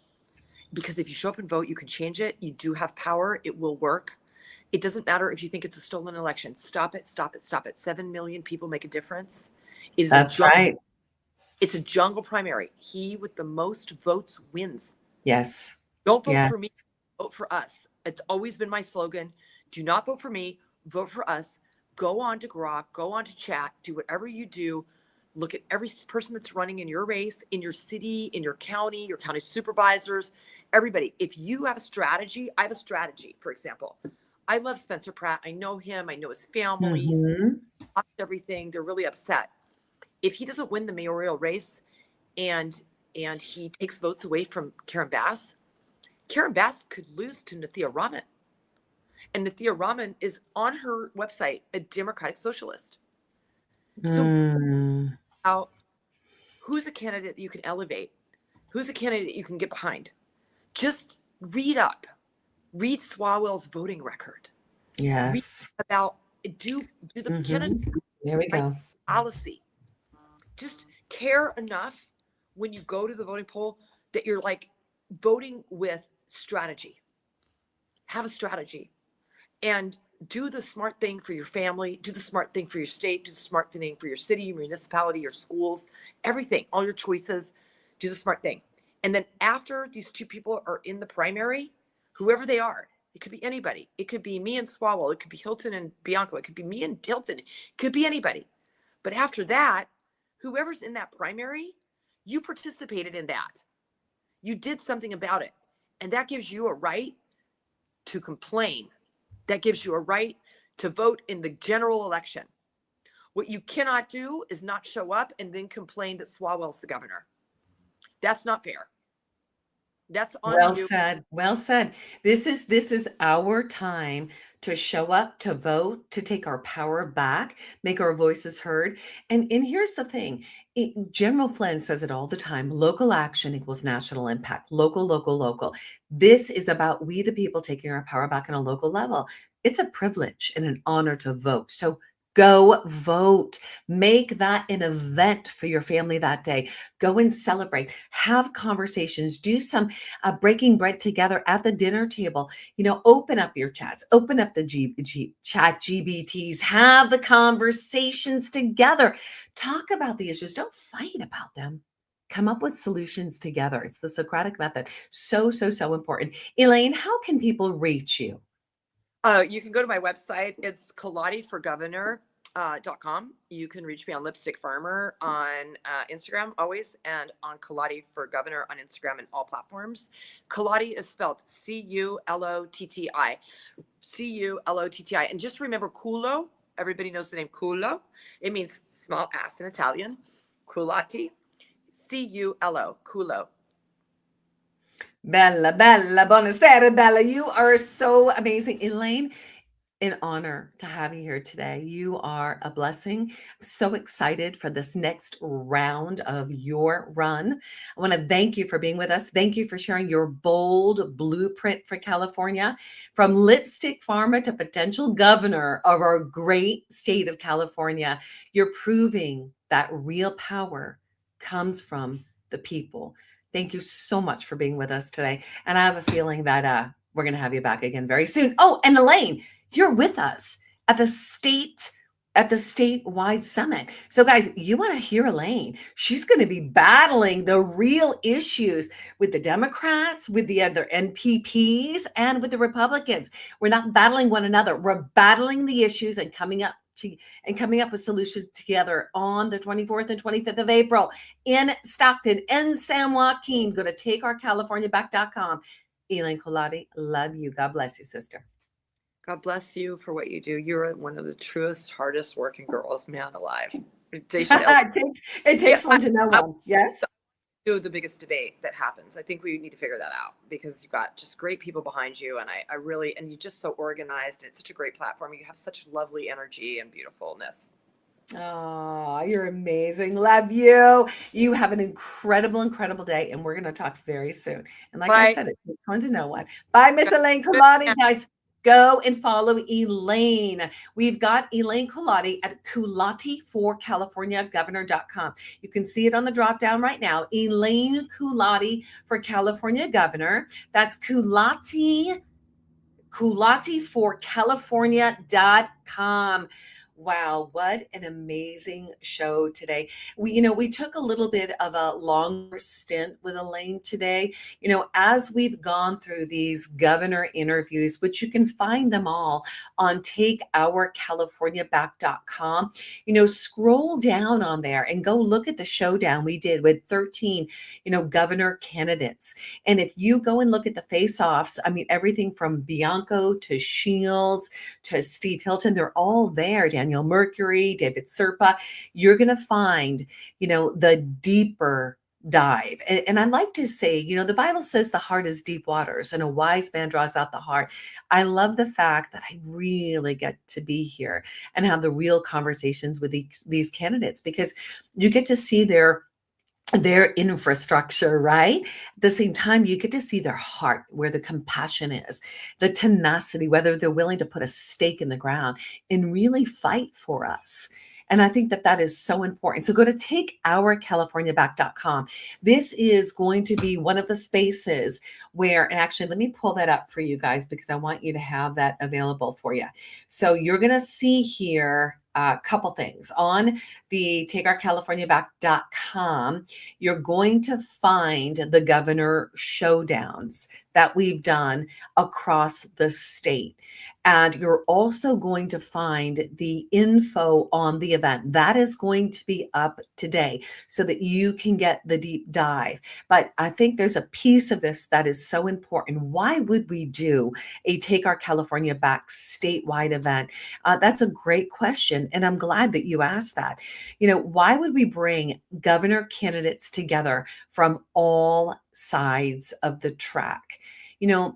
Because if you show up and vote, you can change it. You do have power. It will work. It doesn't matter if you think it's a stolen election. Stop it, stop it, stop it. 7 million people make a difference. That's right. It's a jungle primary. He with the most votes wins. Yes. Don't vote for me. Vote for us. It's always been my slogan. Do not vote for me. Vote for us. Go on to Grok. Go on to chat. Do whatever you do. Look at every person that's running in your race, in your city, in your county supervisors, everybody. If you have a strategy, I have a strategy, for example. I love Spencer Pratt. I know him. I know his family. Everything. They're really upset. If he doesn't win the mayoral race and he takes votes away from Karen Bass could lose to Nathia Rahman. And Nathia Rahman is on her website a Democratic Socialist. So who's a candidate that you can elevate? Who's a candidate that you can get behind? Just read up. Read Swalwell's voting record. Yes. Read about do the candidates. There we go. Policy. Just care enough when you go to the voting poll that you're like voting with strategy. Have a strategy. And do the smart thing for your family, do the smart thing for your state, do the smart thing for your city, your municipality, your schools, everything, all your choices, do the smart thing. And then after these two people are in the primary, whoever they are, it could be anybody. It could be me and Swalwell. It could be Hilton and Bianco. It could be me and Hilton. It could be anybody. But after that, whoever's in that primary, you participated in that. You did something about it. And that gives you a right to complain. That gives you a right to vote in the general election. What you cannot do is not show up and then complain that Swalwell's the governor. That's not fair. That's on Well you. said. Well said. This is our time to show up, to vote, to take our power back, make our voices heard. And here's the thing. General Flynn says it all the time. Local action equals national impact. Local, local, local. This is about we the people taking our power back on a local level. It's a privilege and an honor to vote. So go vote. Make that an event for your family that day. Go and celebrate. Have conversations. Do some breaking bread together at the dinner table. Open up your chats. Open up the chat GBTs. Have the conversations together. Talk about the issues. Don't fight about them. Come up with solutions together. It's the Socratic method. So important. Elaine, how can people reach you? You can go to my website. It's KaladiForGovernor.com. You can reach me on Lipstick Farmer on Instagram always, and on Kaladi for Governor on Instagram and all platforms. Kaladi is spelled Culotti. Culotti. And just remember culo. Everybody knows the name culo. It means small ass in Italian. Culotti. Culo. Culo. Bella, buonasera, Bella. You are so amazing. Elaine, an honor to have you here today. You are a blessing. I'm so excited for this next round of your run. I want to thank you for being with us. Thank you for sharing your bold blueprint for California, from lipstick farmer to potential governor of our great state of California. You're proving that real power comes from the people. Thank you so much for being with us today. And I have a feeling that we're going to have you back again very soon. Oh, and Elaine, you're with us at the state at the statewide summit. So, guys, you want to hear Elaine. She's going to be battling the real issues with the Democrats, with the other NPPs, and with the Republicans. We're not battling one another. We're battling the issues and coming up with solutions together on the 24th and 25th of April in Stockton and San Joaquin. Go to takeourcaliforniaback.com. Elaine Colati, love you. God bless you, sister. God bless you for what you do. You're one of the truest, hardest working girls, man, alive. It takes one to know one. Yes. Do the biggest debate that happens. I think we need to figure that out because you've got just great people behind you. And I really, and you're just so organized and it's such a great platform. You have such lovely energy and beautifulness. Oh, you're amazing. Love you. You have an incredible, incredible day. And we're going to talk very soon. And like I said, it takes one to know one. Bye, Miss Elaine Colati. Guys, go and follow Elaine. We've got Elaine Colati at culatiforcaliforniagovernor.com. You can see it on the drop down right now. Elaine Colati for California Governor. That's culatiforcalifornia.com. Wow, what an amazing show today. We took a little bit of a longer stint with Elaine today. As we've gone through these governor interviews, which you can find them all on takeourcaliforniaback.com, scroll down on there and go look at the showdown we did with 13, governor candidates. And if you go and look at the face-offs, everything from Bianco to Shields to Steve Hilton, they're all there. Daniel Mercury, David Serpa, you're going to find, the deeper dive. And I like to say, the Bible says the heart is deep waters and a wise man draws out the heart. I love the fact that I really get to be here and have the real conversations with these candidates because you get to see their infrastructure, right? At the same time, you get to see their heart, where the compassion is, the tenacity, whether they're willing to put a stake in the ground and really fight for us. And I think that is so important. So go to takeourcaliforniaback.com. This is going to be one of the spaces where, and actually, let me pull that up for you guys because I want you to have that available for you. So you're going to see here a couple things on the takeourcaliforniaback.com. You're going to find the governor showdowns that we've done across the state. And you're also going to find the info on the event that is going to be up today so that you can get the deep dive. But I think there's a piece of this that is so important. Why would we do a Take Our California Back statewide event? That's a great question. And I'm glad that you asked that. Why would we bring governor candidates together from all sides of the track?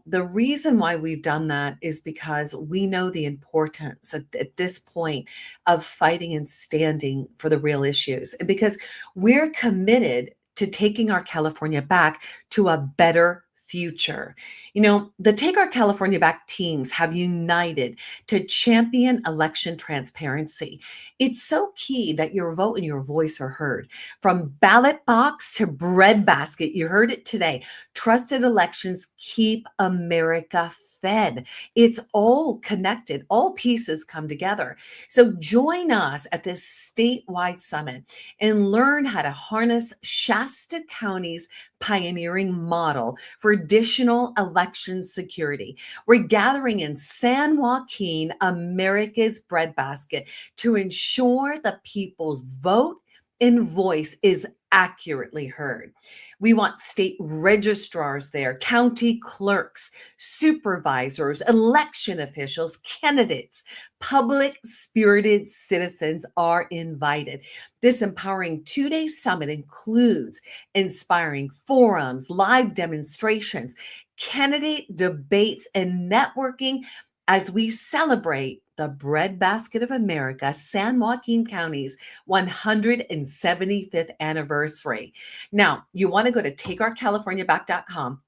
The reason why we've done that is because we know the importance at this point of fighting and standing for the real issues, and because we're committed to taking our California back to a better future. The Take Our California Back teams have united to champion election transparency. It's so key that your vote and your voice are heard. From ballot box to breadbasket, you heard it today. Trusted elections keep America fed. It's all connected. All pieces come together. So join us at this statewide summit and learn how to harness Shasta County's pioneering model for additional election security. We're gathering in San Joaquin, America's breadbasket, to ensure the people's vote and voice is accurately heard. We want state registrars there, county clerks, supervisors, election officials, candidates, public-spirited citizens are invited. This empowering two-day summit includes inspiring forums, live demonstrations, candidate debates, and networking as we celebrate the breadbasket of America, San Joaquin County's 175th anniversary. Now, you want to go to takeourcaliforniaback.com.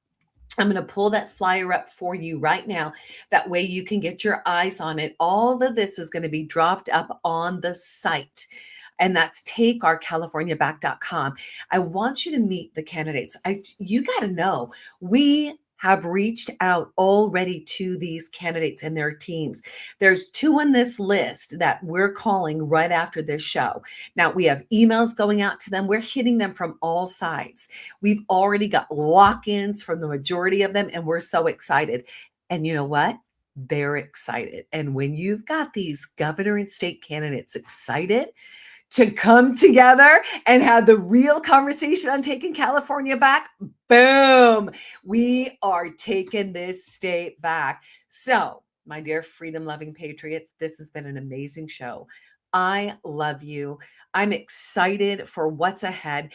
I'm going to pull that flyer up for you right now. That way you can get your eyes on it. All of this is going to be dropped up on the site. And that's takeourcaliforniaback.com. I want you to meet the candidates. You got to know, we have reached out already to these candidates and their teams. There's 2 on this list that we're calling right after this show. Now, we have emails going out to them. We're hitting them from all sides. We've already got lock-ins from the majority of them, and we're so excited. And you know what? They're excited. And when you've got these governor and state candidates excited to come together and have the real conversation on taking California back, boom, we are taking this state back. So, my dear freedom-loving patriots, this has been an amazing show. I love you. I'm excited for what's ahead.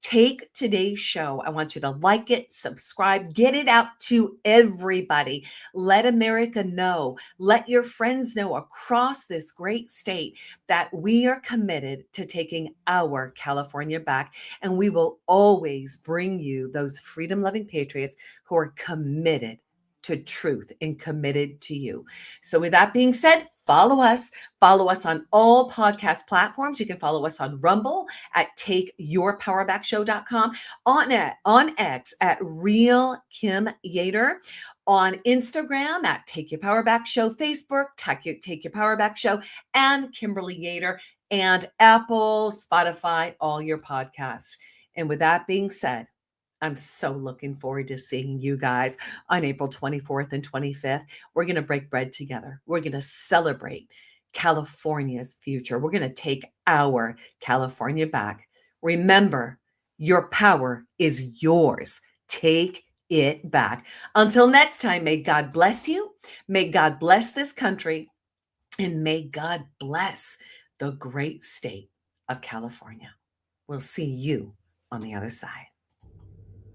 Take today's show. I want you to like it, subscribe, get it out to everybody. Let America know. Let your friends know across this great state that we are committed to taking our California back. And we will always bring you those freedom-loving patriots who are committed to truth and committed to you. So with that being said, follow us on all podcast platforms. You can follow us on Rumble at takeyourpowerbackshow.com, on X at Real Kim Yater, on Instagram at Take Your Power Back Show, Facebook, Take Your Power Back Show, and Kimberly Yater, and Apple, Spotify, all your podcasts. And with that being said, I'm so looking forward to seeing you guys on April 24th and 25th. We're going to break bread together. We're going to celebrate California's future. We're going to take our California back. Remember, your power is yours. Take it back. Until next time, may God bless you. May God bless this country. And may God bless the great state of California. We'll see you on the other side.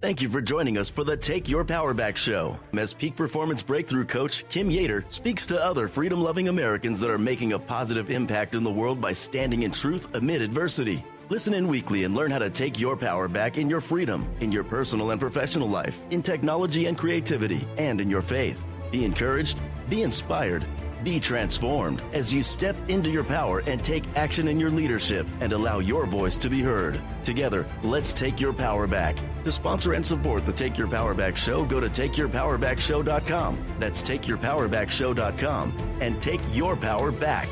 Thank you for joining us for the Take Your Power Back show. As Peak Performance Breakthrough Coach Kim Yater speaks to other freedom-loving Americans that are making a positive impact in the world by standing in truth amid adversity. Listen in weekly and learn how to take your power back in your freedom, in your personal and professional life, in technology and creativity, and in your faith. Be encouraged, be inspired, be transformed as you step into your power and take action in your leadership and allow your voice to be heard. Together, let's take your power back. To sponsor and support the Take Your Power Back show, go to takeyourpowerbackshow.com. That's takeyourpowerbackshow.com and take your power back.